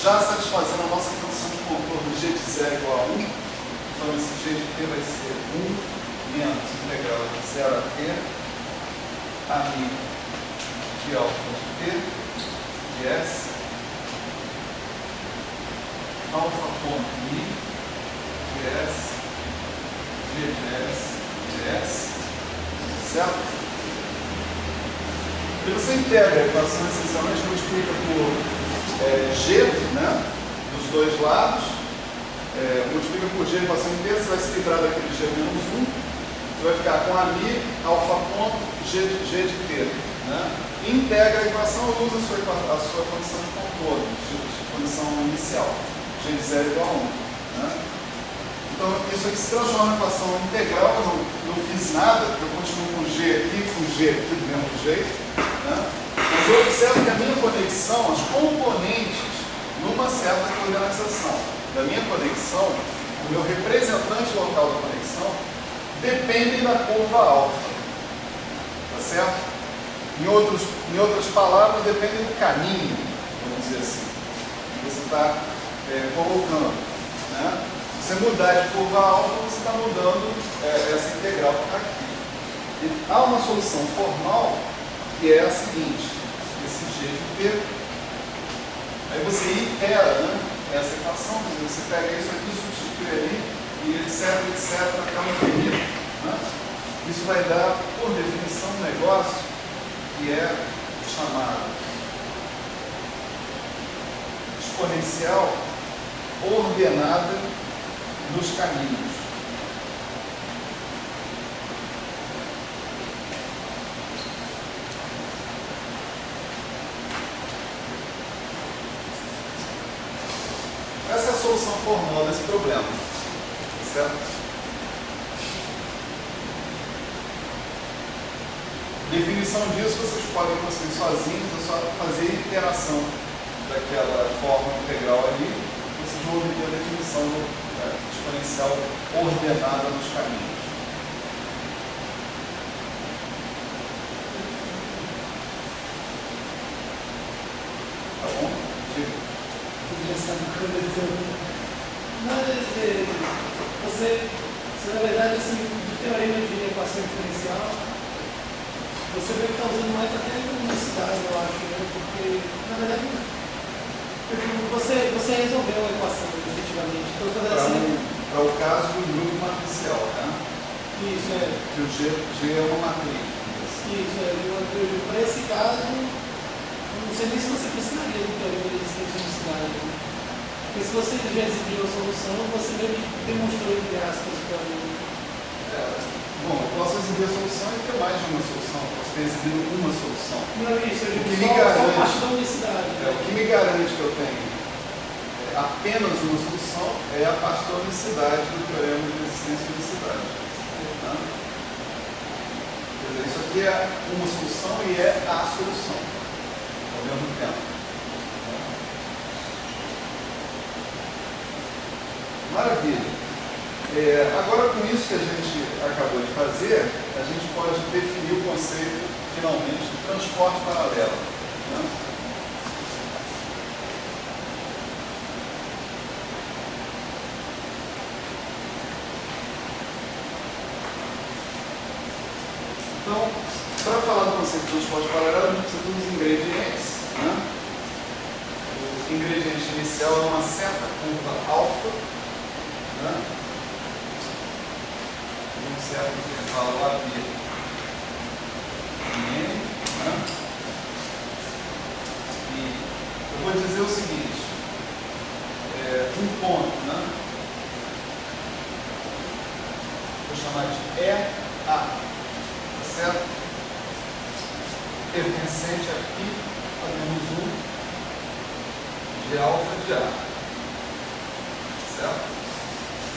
já satisfazendo a nossa condição de contorno G de 0 igual a 1. Então esse G de T vai ser 1 menos integral de 0 a T, a mi de alfa de T, de S, alfa ponto mi de S, G de S, certo? E você integra a equação essencialmente multiplica por G, né, dos dois lados, multiplica por G a equação inteira, você vai se livrar daquele G menos 1, você vai ficar com a mi, alfa ponto, G de T, né? E integra a equação e usa a sua condição de contorno, de condição inicial, G de 0 igual a 1, né? Então, isso aqui se transforma em equação integral. Eu não fiz nada, eu continuo com G aqui do mesmo jeito, né? Mas eu observo que a minha conexão, as componentes, numa certa coordenação da minha conexão, o meu representante local da conexão, dependem da curva alfa. Tá certo? Em outras palavras, dependem do caminho, vamos dizer assim, que você está colocando, né? Se você mudar de curva alfa, você está mudando essa integral que está aqui. E há uma solução formal que é a seguinte: esse G de T, aí você itera, né, essa equação, você pega isso aqui, substitui ali, e etc, até o infinito. Né? Isso vai dar, por definição, um negócio que é chamado exponencial ordenada nos caminhos. Essa é a solução formal desse problema, certo? Definição disso vocês podem conseguir sozinhos, é só fazer a iteração daquela forma integral ali, vocês vão obter a definição do exponencial ordenada nos caminhos. Tá bom? Diga. Você, na verdade, assim, do teorema de equação diferencial, você vê que está usando mais até a velocidade, eu acho, né? Porque, na verdade, você resolveu a equação, efetivamente. Então, Para o caso do grupo matricial, né? Isso, é. Que o G é uma matriz. Isso, é. Para esse caso, não sei nem se você precisaria do teorema de resistência e unicidade, né? Porque se você já exibiu a solução, você meio que demonstrou, entre aspas, para mim. Bom, eu posso exibir a solução e ter mais de uma solução. Eu posso ter exibido uma solução. Não, isso, eu O que digo me só garante- a parte da unicidade. O que me garante que eu tenho apenas uma solução é a parte da unicidade do teorema de resistência e unicidade. Tá? Quer dizer, isso aqui é uma solução e é a solução ao mesmo tempo. Maravilha. Agora, com isso que a gente acabou de fazer, a gente pode definir o conceito, finalmente, de transporte paralelo. Né? Então, para falar do conceito de transporte paralelo, a gente precisa dos ingredientes. Né? O ingrediente inicial é uma certa curva alfa, né? Um certo intervalo AB em N, né? E eu vou dizer o seguinte, um ponto, né? Vou chamar de EA, tá certo? Pertencente aqui a menos 1 de alfa de A, certo?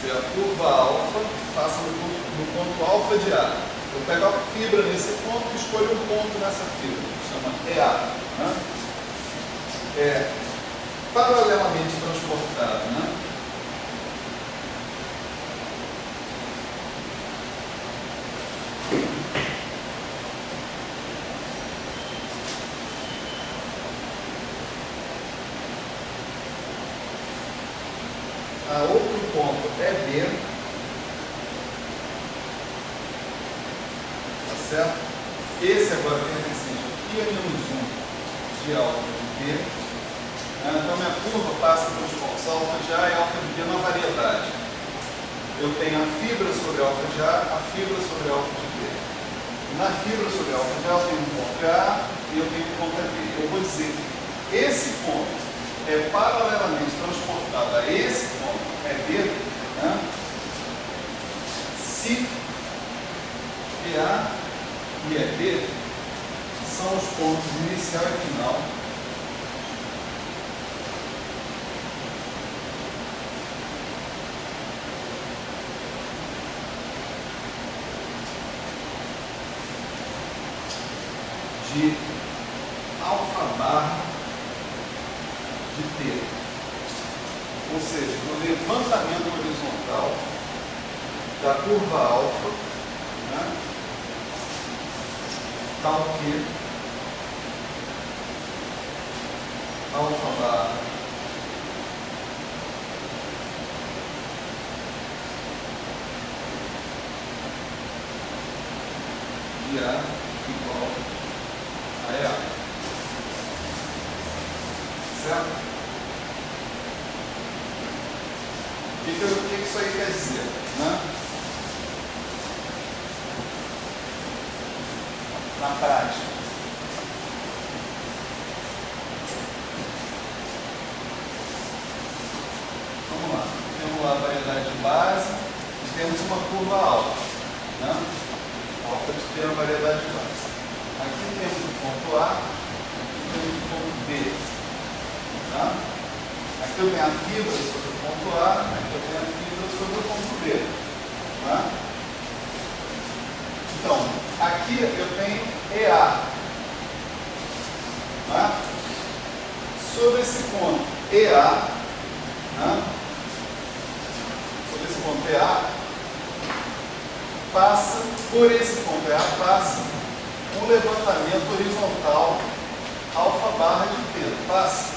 A curva alfa passa no ponto alfa de A. Eu pego a fibra nesse ponto e escolho um ponto nessa fibra, que chama EA. Né? Paralelamente transportado. Né? A outro ponto é B, tá certo? Esse agora pertencente aqui é menos 1 de alfa de B. Então minha curva passa pelos pontos alfa de A e alfa de B na variedade. Eu tenho a fibra sobre alfa de A, a fibra sobre alfa de B. Na fibra sobre alfa de A eu tenho um ponto A e eu tenho um ponto B. Eu vou dizer que esse ponto é paralelamente transportado a esse ponto, é B, né? Se PA e EB são os pontos inicial e final de alfa barra de T. Ou seja, no levantamento horizontal da curva alfa, né, tal que alfa barra de A igual a EA. Certo? O que isso aí quer dizer? Né? na prática? Vamos lá. Temos lá a variedade de base e temos uma curva alfa. Né? Alfa de ter a variedade de base. Aqui temos o ponto A, aqui temos o ponto B. Tá? Aqui eu tenho a fibra sobre o ponto A, aqui eu tenho a fibra sobre o ponto B. Tá? Então, aqui eu tenho EA. Tá? Sobre esse ponto EA, tá? Sobre esse ponto EA, passa, por esse ponto EA, passa um levantamento horizontal alfa barra de P. Passa.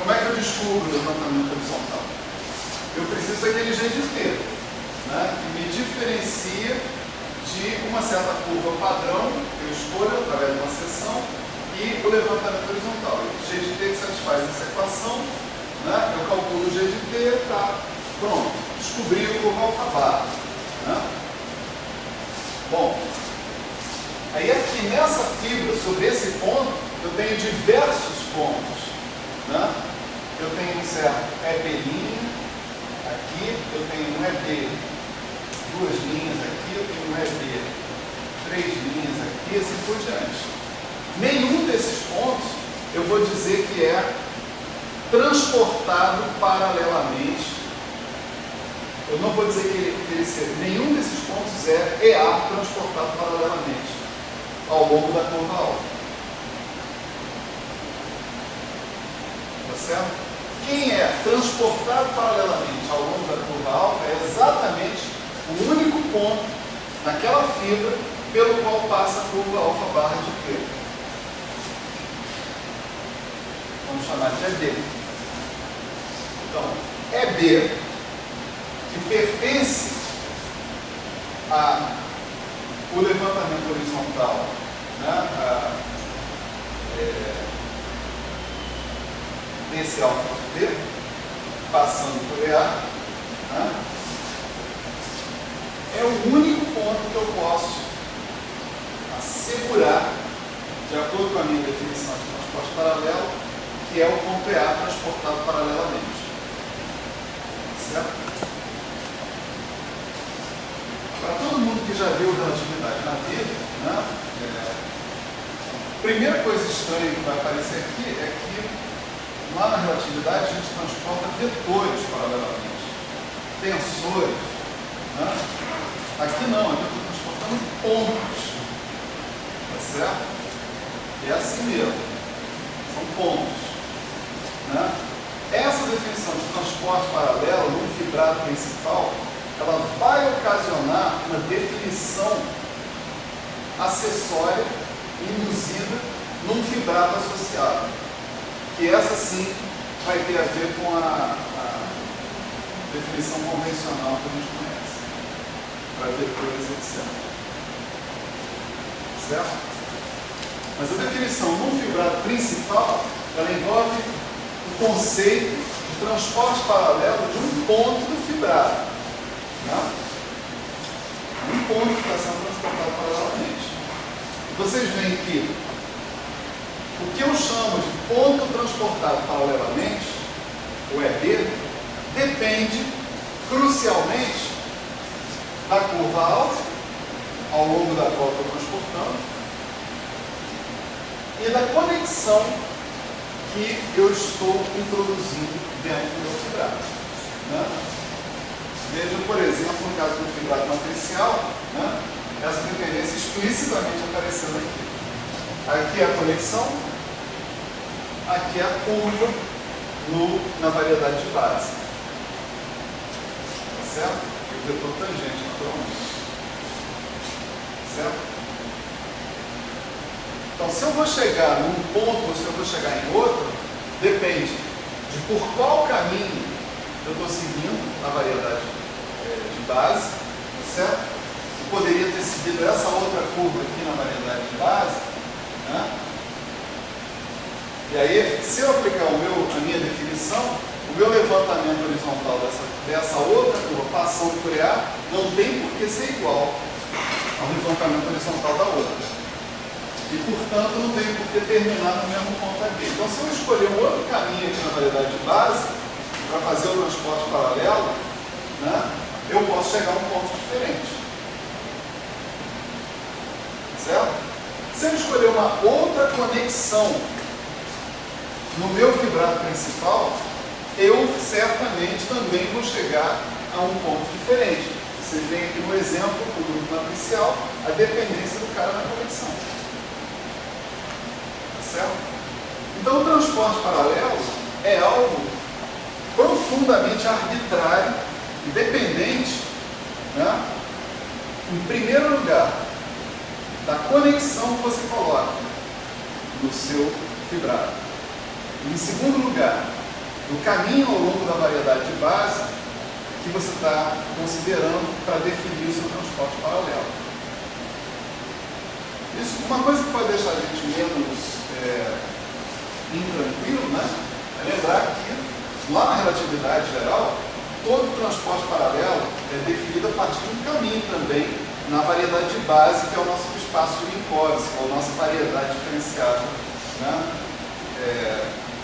Como é que eu descubro o levantamento horizontal? Eu preciso daquele G de T, né, que me diferencia de uma certa curva padrão que eu escolho através de uma seção e o levantamento horizontal. O G de T que satisfaz essa equação, né, eu calculo o G de T, tá, pronto, descobri o curva alfa barra. Né? Bom, aí aqui nessa fibra, sobre esse ponto, eu tenho diversos pontos. Né? Eu tenho um certo EB', aqui eu tenho um EB, duas linhas aqui, eu tenho um EB, três linhas aqui, assim por diante. Nenhum desses pontos eu vou dizer que é transportado paralelamente. Eu não vou dizer que ele seja. Nenhum desses pontos é EA transportado paralelamente ao longo da curva alfa. Tá certo? Quem é transportado paralelamente ao longo da curva alfa é exatamente o único ponto naquela fibra pelo qual passa a curva alfa barra de P. Vamos chamar de EB. Então, EB, que pertence ao levantamento horizontal, né, desse alfa de P, passando por EA, né, é o único ponto que eu posso assegurar, de acordo com a minha definição de transporte paralelo, que é o ponto EA transportado paralelamente. Certo? Para todo mundo que já viu relatividade na vida, né, a primeira coisa estranha que vai aparecer aqui é que lá na relatividade a gente transporta vetores paralelamente, tensores. Né? Aqui não, aqui eu estou transportando pontos. Tá certo? E é assim mesmo. São pontos. Né? Essa definição de transporte paralelo num fibrado principal, ela vai ocasionar uma definição acessória, induzida, num fibrado associado. Que essa sim vai ter a ver com a definição convencional que a gente conhece, para vetores, etc. Certo? Mas a definição num fibrado principal, ela envolve o conceito de transporte paralelo de um ponto do fibrado. Né? Um ponto que está sendo transportado paralelamente. E vocês veem que o que eu chamo de ponto transportado paralelamente, o EB, depende crucialmente da curva alfa, ao longo da qual eu estou transportando, e da conexão que eu estou introduzindo dentro do meu fibrado. Né? Veja, por exemplo, no caso do fibrado matricial, né, essa dependência explicitamente aparecendo aqui. Aqui é a conexão, aqui é a curva na variedade de base. Tá certo? E o vetor tangente, naturalmente. Certo? Então, se eu vou chegar num ponto ou se eu vou chegar em outro, depende de por qual caminho eu estou seguindo na variedade de base, tá certo? Eu poderia ter seguido essa outra curva aqui na variedade de base, né? E aí, se eu aplicar a minha definição, o meu levantamento horizontal dessa outra curva passando por EA não tem por que ser igual ao levantamento horizontal da outra. E, portanto, não tem por que terminar no mesmo ponto aqui. Então, se eu escolher um outro caminho aqui na variedade de base, para fazer o transporte paralelo, né, eu posso chegar a um ponto diferente. Certo? Se eu escolher uma outra conexão no meu fibrado principal, eu certamente também vou chegar a um ponto diferente. Vocês veem aqui no exemplo do grupo matricial a dependência do cara na conexão. Tá certo? Então, o transporte paralelo é algo profundamente arbitrário e dependente, né, em primeiro lugar, da conexão que você coloca no seu fibrado. E, em segundo lugar, do caminho ao longo da variedade de base que você está considerando para definir o seu transporte paralelo. Isso, uma coisa que pode deixar a gente menos intranquilo, né, é lembrar que lá na relatividade geral, todo transporte paralelo é definido a partir de um caminho também na variedade de base, que é o nosso espaço de Minkowski, ou a nossa variedade diferenciada, né,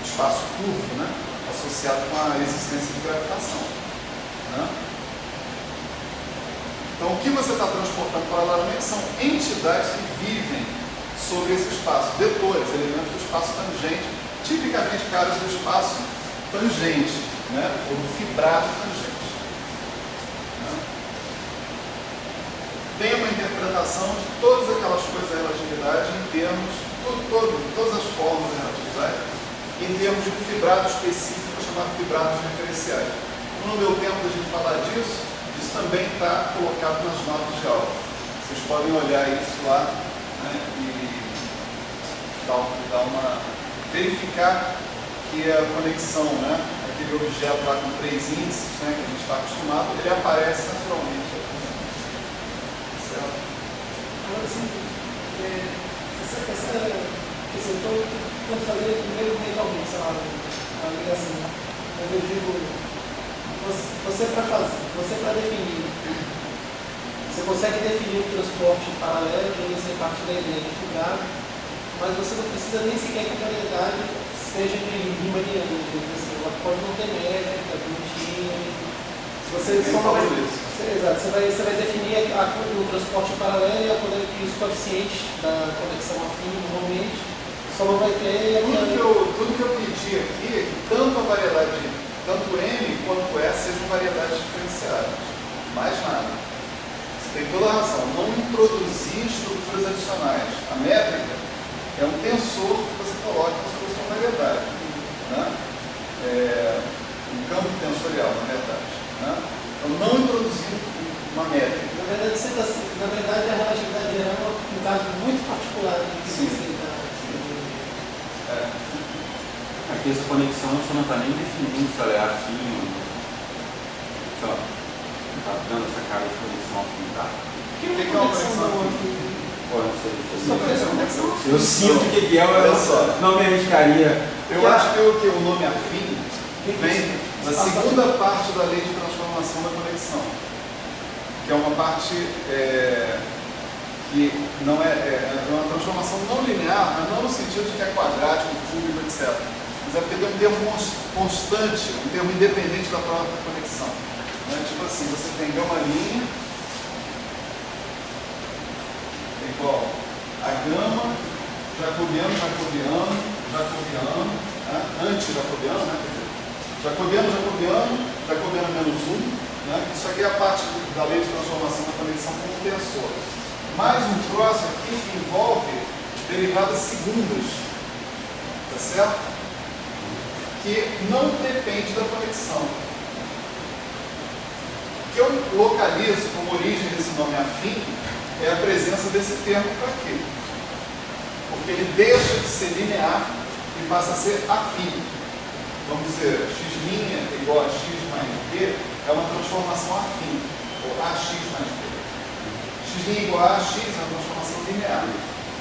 espaço curvo, né, associado com a existência de gravitação. Né? Então, o que você está transportando paralelamente são entidades que vivem sobre esse espaço, vetores, elementos do espaço tangente, tipicamente caras do espaço tangente, né? Ou do fibrado tangente. Né? Tem uma interpretação de todas aquelas coisas da relatividade em termos, todas as formas da relatividade, em termos de um fibrado específico chamado fibrados referenciais. Não deu tempo da gente falar disso, isso também está colocado nas notas de aula. Vocês podem olhar isso lá, né, e verificar que a conexão, né, aquele objeto lá com 3 índices, né, que a gente está acostumado, ele aparece naturalmente. Certo? Agora, assim, quando falei primeiro mentalmente, sei lá, a ligação, mas eu digo, você para definir, você consegue definir o transporte paralelo, que você parte da ideia de fibrado, mas você não precisa nem sequer que a variedade seja de riemanniana, assim, ela pode não ter métrica, bonitinha. Você só vai, exato, você vai definir o transporte paralelo e os coeficientes da conexão afim normalmente, só não vai ter. Tudo que eu pedi aqui é que tanto a variedade, tanto M quanto S sejam variedades diferenciadas. Mais nada. Você tem toda a razão. Não introduzir estruturas adicionais. A métrica é um tensor que você coloca na sua variedade. Né? Um campo tensorial, na verdade. Né? Então, não introduzir uma métrica. Na verdade, a relatividade geral é um caso muito particular. Sim. Aqui essa conexão você não está nem definindo se ela é afim ou não. Sei lá, não está dando essa cara de conexão afim, tá? O que é uma conexão afim? Pô, não sei. Eu sinto que é, Olha só. não me arriscaria. Eu acho que o nome afim vem da segunda parte da lei de transformação da conexão, que é uma parte que não é uma transformação não linear, mas não no sentido de que é quadrático, cúbico, etc. Mas é porque tem um termo constante, um termo independente da própria conexão. Né? Tipo assim, você tem uma linha igual a gama, jacobiano, né? Anti-jacobiano, né? Jacobiano menos 1, né? Isso aqui é a parte da lei de transformação da conexão como tensor. Mais um troço aqui que envolve derivadas segundas, tá certo? Que não depende da conexão. O que eu localizo como origem desse nome afim é a presença desse termo aqui. Porque ele deixa de ser linear e passa a ser afim. Vamos dizer, x' é igual a x mais b é uma transformação afim, ou ax mais b. X' igual a x é uma transformação linear.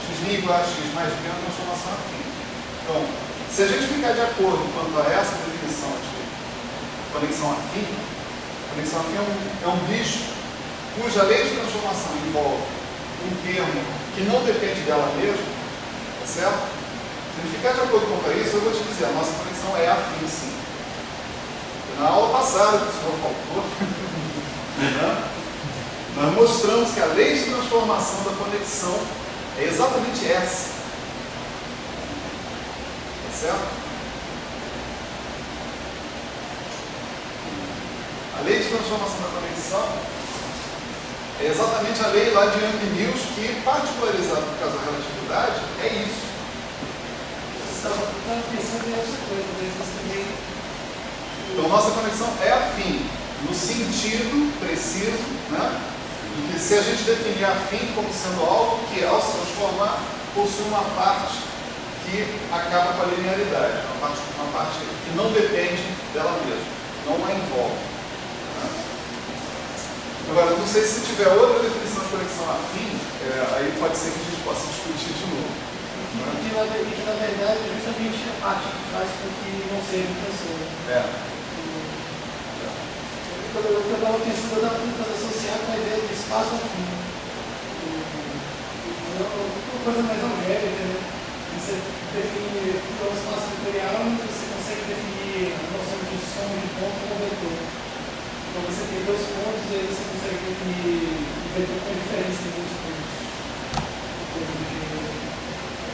X' igual a x mais b é uma transformação afim. Então, se a gente ficar de acordo quanto a essa definição de conexão afim. Conexão afim é um bicho cuja lei de transformação envolve um termo que não depende dela mesma, tá certo? Se ele ficar de acordo com isso, eu vou te dizer, a nossa conexão é afim, sim. Na aula passada, que o senhor faltou, né? Nós mostramos que a lei de transformação da conexão é exatamente essa. Tá certo? A lei de transformação da conexão é exatamente a lei lá de Young-Mills que, particularizada por causa da relatividade, é isso. Eu estava pensando em outra coisa, mas você também... Então, nossa conexão é afim, no sentido preciso, né? De que se a gente definir afim como sendo algo que, ao se transformar, possui uma parte que acaba com a linearidade, uma parte que não depende dela mesma, não a envolve. Né? Agora, não sei se tiver outra definição de conexão afim, aí pode ser que a gente possa discutir de novo. E que, na verdade, é justamente a parte que faz com que não seja pessoa. Quando eu estava pensando, eu estava tentando associar com a ideia do espaço afim. Uma coisa mais algébrica, né? Você define o espaço vetorial, mas você consegue definir a noção de soma de ponto como vetor. Então você tem dois pontos e aí você consegue definir o vetor com a diferença entre os pontos.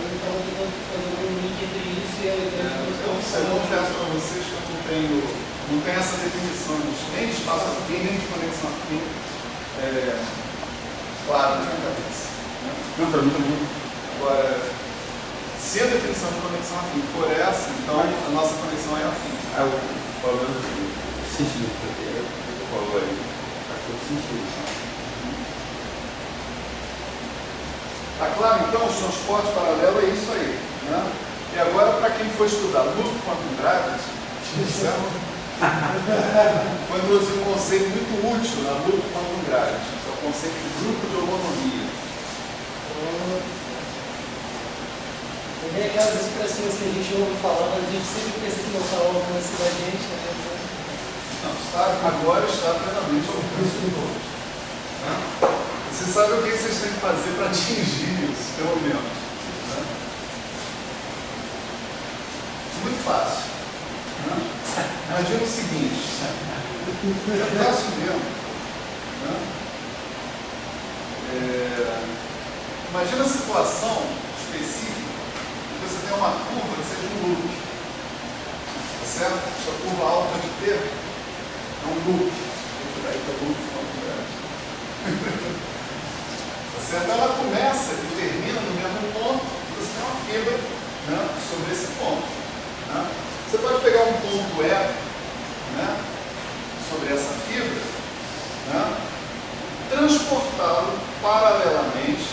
Eu estava tentando fazer um link entre isso e a ideia dos pontos. Eu confesso para vocês que eu não tenho essa definição nem de espaço afim, nem de conexão afim claro na minha cabeça. Não, para mim também. Agora, se a definição de conexão afim for essa, então a nossa conexão é afim. O problema é sentido, porque você falou aí, faz todo sentido. Tá claro? Então, o transporte paralelo é isso aí. Né? E agora, para quem for estudar loop quantum gravity, foi introduzir um conceito muito útil na loop quantum gravity, que é o conceito de grupo de homonomia. Também aquelas expressões que a gente ouve falando, a gente sempre pensa que não está ao alcance da gente, né? Não, agora está plenamente ao alcance de todos. Você sabe o que vocês têm que fazer para atingir isso, pelo menos. Né? Muito fácil. Né? Imagina o seguinte, é fácil mesmo. Né? Imagina a situação específica em que você tem uma curva que seja um loop. Tá certo? Essa curva alfa de T é um loop. Vou tirar aí para loop, tá certo? Ela começa e termina no mesmo ponto e você tem uma fibra, né, sobre esse ponto. Né? Você pode pegar um ponto E, né, sobre essa fibra, né, transportá-lo paralelamente,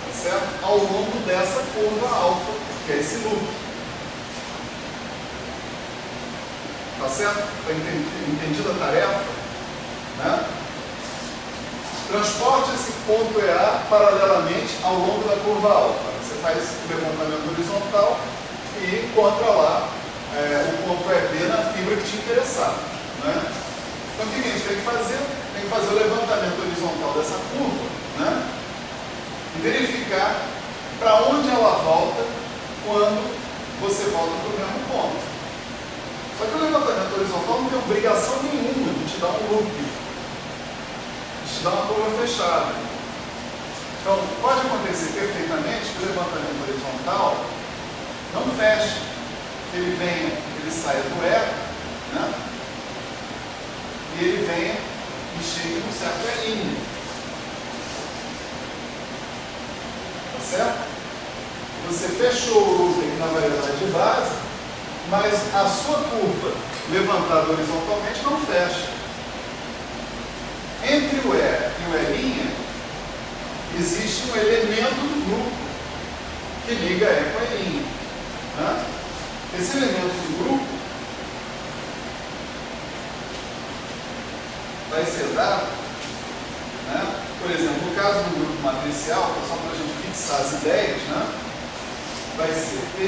tá certo, ao longo dessa curva alfa, que é esse loop. Tá certo? Está entendida a tarefa? Né? Transporte esse ponto EA paralelamente ao longo da curva alfa. Você faz o levantamento horizontal e encontra lá o ponto EB na fibra que te interessar. Né? Então o que a gente tem que fazer? Tem que fazer o levantamento horizontal dessa curva, né? E verificar para onde ela volta quando você volta para o mesmo ponto. Só que o levantamento horizontal não tem obrigação nenhuma de te dar um loop, de te dar uma curva fechada. Então, pode acontecer perfeitamente que o levantamento horizontal não feche, que ele saia do E, né? E ele venha e chegue num certo E'. Tá certo? Você fechou o loop aqui na variedade de base, mas a sua curva levantada horizontalmente não fecha. Entre o E e o E', existe um elemento do grupo que liga E com E'. Né? Esse elemento do grupo vai ser dado, né? Por exemplo, no caso do grupo matricial, só para a gente fixar as ideias, né? Vai ser T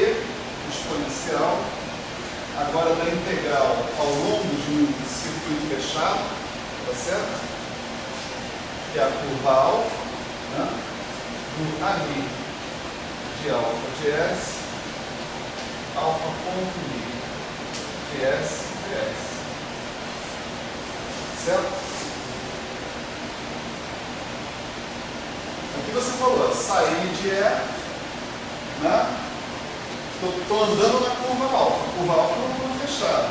exponencial agora da integral ao longo de um circuito fechado, tá certo? Que é a curva alfa, né? Do ali de alfa de S, alfa ponto mi de S de S. Certo? Aqui você falou, sair de E, né? Estou andando na curva alfa. A curva alfa é uma curva fechada.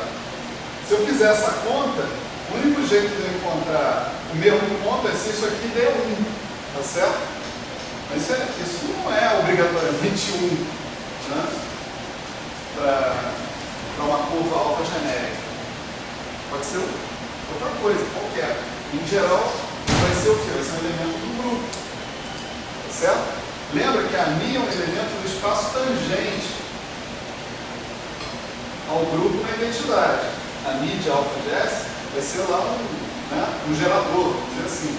Se eu fizer essa conta, o único jeito de eu encontrar o mesmo ponto é se isso aqui der 1, tá certo? Mas isso não é obrigatoriamente 1, né? Para uma curva alfa genérica. Pode ser outra coisa, qualquer. Em geral, vai ser o quê? Vai ser um elemento do grupo. Tá certo? Lembra que a Mi é um elemento do espaço tangente ao grupo na identidade. A Mi de alfa de S vai ser lá um gerador, vamos dizer assim.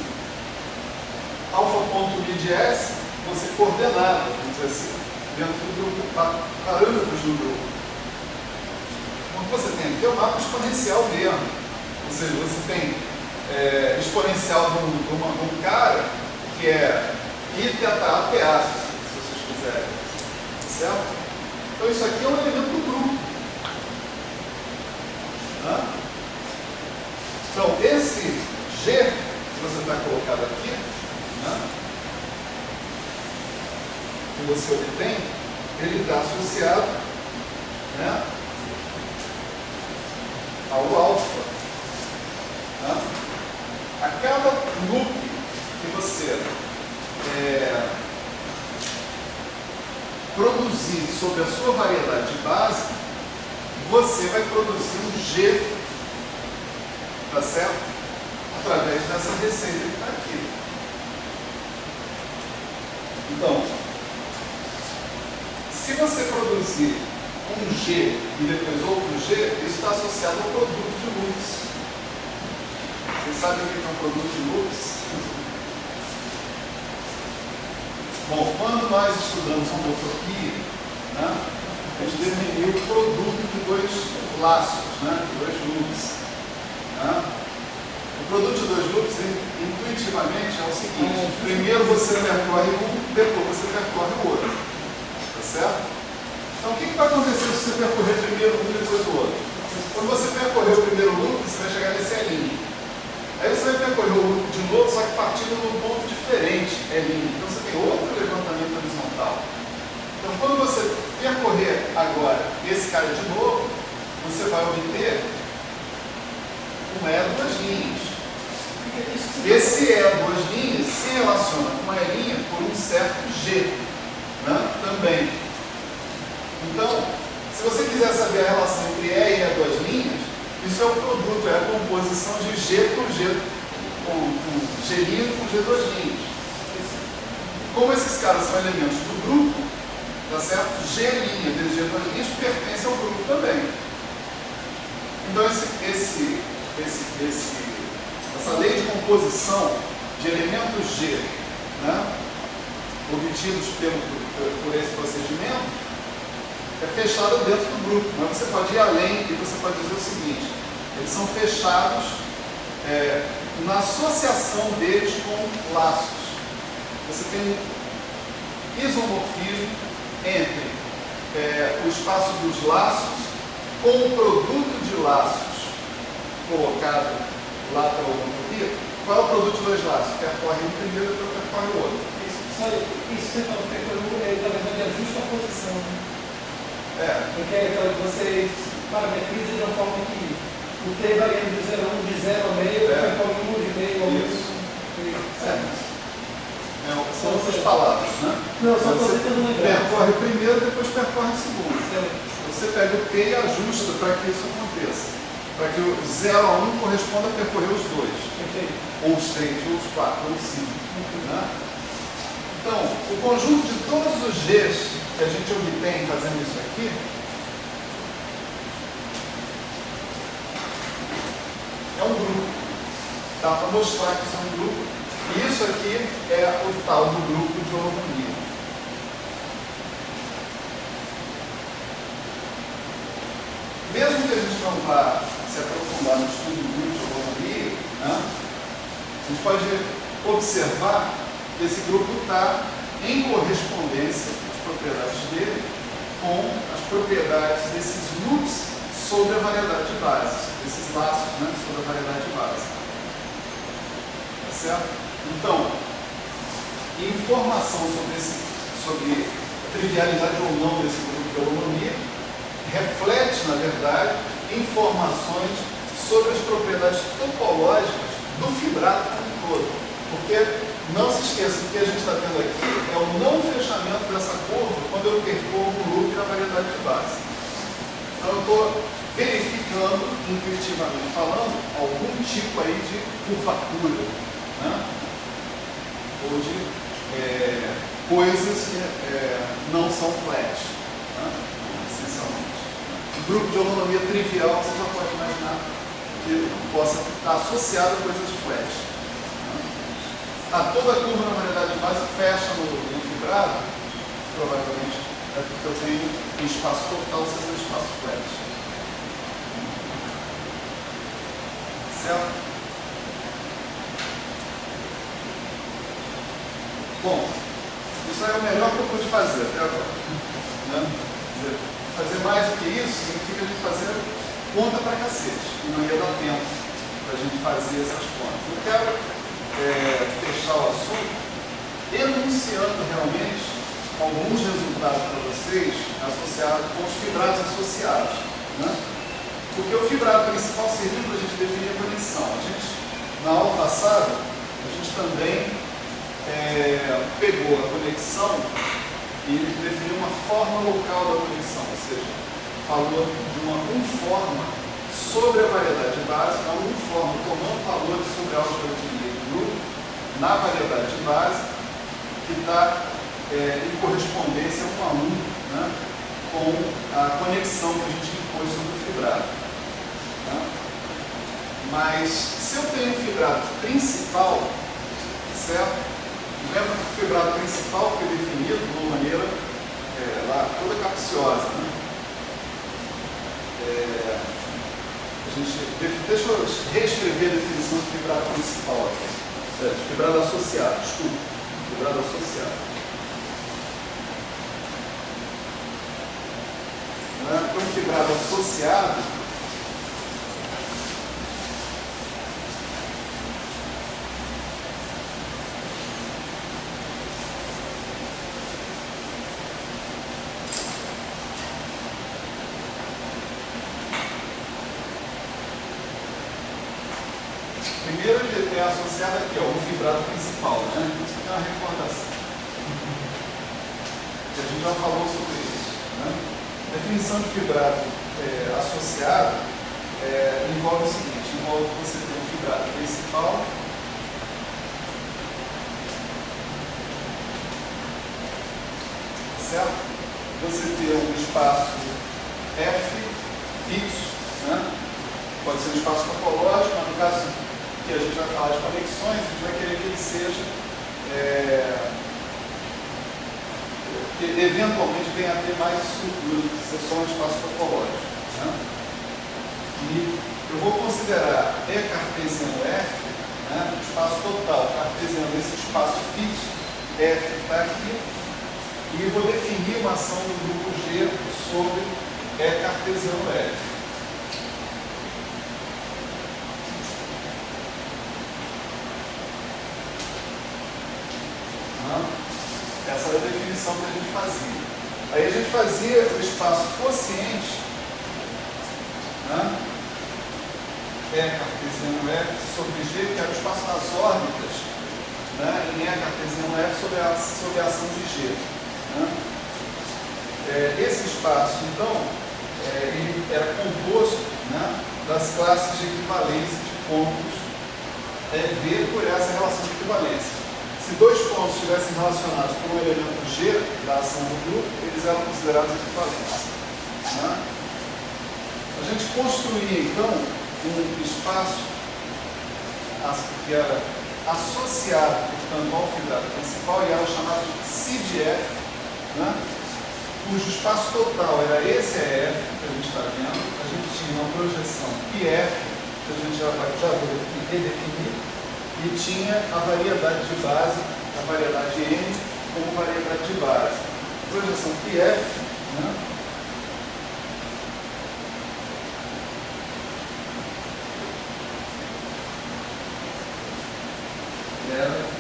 Alfa.mi de S vão ser coordenadas, vamos dizer assim, dentro do grupo, parâmetros do grupo. Então, o que você tem aqui é o mapa exponencial mesmo. Ou seja, você tem exponencial de um cara que é IθA, se vocês quiserem. Certo? Então isso aqui é um elemento do grupo. Tá? Então esse G que você está colocado aqui, né, que você obtém, ele está associado, né, ao alfa. Tá? A cada loop que você produzir sobre a sua variedade de base, você vai produzir um G, tá certo? Através dessa receita que está aqui. Então, se você produzir um G e depois outro G, isso está associado ao produto de loops. Vocês sabem o que é um produto de loops? Bom, quando nós estudamos homotopia, né, a gente definiu o produto de dois laços, né, de dois loops. Né? O produto de dois loops, intuitivamente, é o seguinte: primeiro você percorre um, depois você percorre o outro. Tá certo? Então, o que vai acontecer se você percorrer primeiro um e depois o outro? Quando você percorrer o primeiro loop, você vai chegar nesse L'. Aí você vai percorrer o loop de novo, só que partindo de um ponto diferente, L'. Então você tem outro levantamento horizontal. Então quando você percorrer agora esse cara de novo, você vai obter um E duas linhas. Esse E duas linhas se relaciona com uma E' por um certo G, né, também. Então, se você quiser saber a relação entre E e duas linhas, isso é o produto, é a composição de G com G, com G' com G duas linhas. Como esses caras são elementos do grupo, tá certo? G' vezes G duas linhas pertence ao grupo também. Então essa lei de composição de elementos G, né, obtidos por esse procedimento, é fechada dentro do grupo, mas você pode ir além e você pode dizer o seguinte: eles são fechados na associação deles com laços. Você tem um isomorfismo entre o espaço dos laços com o produto de laços colocado lá para a homotopia. Qual é o produto de dois laços? Percorre um primeiro e depois percorre o outro. Isso você falou que na verdade é a justa posição. Porque você parametriza de uma forma que o T variando de 0 a 1, de 0 a meio, percorre 1 de meio ao meio. São outras palavras, né? Não, só estou tentando lembrar. Percorre o primeiro, depois percorre o segundo. Você pega o T e ajusta para que isso aconteça. Para que o 0 a 1 corresponda a percorrer os dois. Perfeito. Ou os 3, ou os 4, ou os 5. Né? Então, o conjunto de todos os Gs que a gente obtém fazendo isso aqui é um grupo. Dá para mostrar que isso é um grupo. E isso aqui é o tal do grupo de ortogonia. Mesmo lá no estudo do grupo de holonomia, né, a gente pode observar que esse grupo está em correspondência, as propriedades dele, com as propriedades desses loops sobre a variedade de base, desses laços, né, sobre a variedade de base. Tá certo? Então, informação sobre a trivialidade ou não desse grupo de holonomia reflete, na verdade, informações sobre as propriedades topológicas do fibrado como um todo. Porque não se esqueça que o que a gente está tendo aqui é o não fechamento dessa curva quando eu percorro o loop na variedade de base. Então eu estou verificando, intuitivamente falando, algum tipo aí de curvatura, né? Ou de coisas que não são flat, né? Essencialmente. O grupo de holonomia trivial você já pode imaginar que possa estar associado a coisas flat. Toda a curva na variedade de base fecha no fibrado, provavelmente é porque eu tenho um espaço total sem um espaço flat. Certo? Bom, isso é o melhor que eu pude fazer até agora. Né? Fazer mais do que isso significa a gente fazer conta pra cacete. E não ia dar tempo para a gente fazer essas contas. Eu quero fechar o assunto enunciando realmente alguns resultados para vocês associados com os fibrados associados. Né? Porque o fibrado principal serviu para a gente definir a conexão. Na aula passada, a gente também pegou a conexão e definiu uma forma local da conexão, ou seja, falou de uma uniforma sobre a variedade de base, uma uniforma tomando valores sobre a álgebra de grupo na variedade de base, que está em correspondência 1 a 1, né, com a conexão que a gente impôs sobre o fibrado. Tá? Mas se eu tenho um fibrado principal, certo? Lembra que o fibrado principal foi definido de uma maneira lá toda capciosa, né? Deixa eu reescrever a definição de fibrado principal aqui. De fibrado associado, desculpa. Fibrado associado. Então, fibrado associado primeiro ele é associado aqui ao fibrado principal, né? Isso aqui é uma recordação. A gente já falou sobre isso. Né? A definição de fibrado associado envolve o seguinte: envolve você ter um fibrado principal certo? Você ter um espaço F fixo, né? Pode ser um espaço topológico, mas no caso que a gente vai falar de conexões, a gente vai querer que ele seja, que eventualmente venha a ter mais estrutura, que seja só um espaço topológico. Né? E eu vou considerar E cartesiano F, né, o espaço total cartesiano, esse espaço fixo F que está aqui, e vou definir uma ação do grupo G sobre E cartesiano F. Essa era a definição que a gente fazia. Aí a gente fazia o espaço quociente, né? E cartesiano F sobre G, que era o espaço das órbitas, né? Em E cartesiano F sobre a ação de G. Né? Esse espaço, então, ele era composto, né, das classes de equivalência de pontos V por essa relação de equivalência. Se dois pontos estivessem relacionados com o elemento G da ação do grupo, eles eram considerados equivalentes. Né? A gente construía, então, um espaço que era associado, portanto, ao fibrado principal e era chamado de CDF, né? Cujo espaço total era esse EF que a gente está vendo. A gente tinha uma projeção PF que a gente já redefiniu, e tinha a variedade de base, a variedade N como variedade de base. Projeção PF, né? Era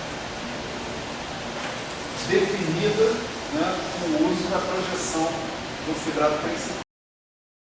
definida, né, com o uso da projeção do fibrado principal.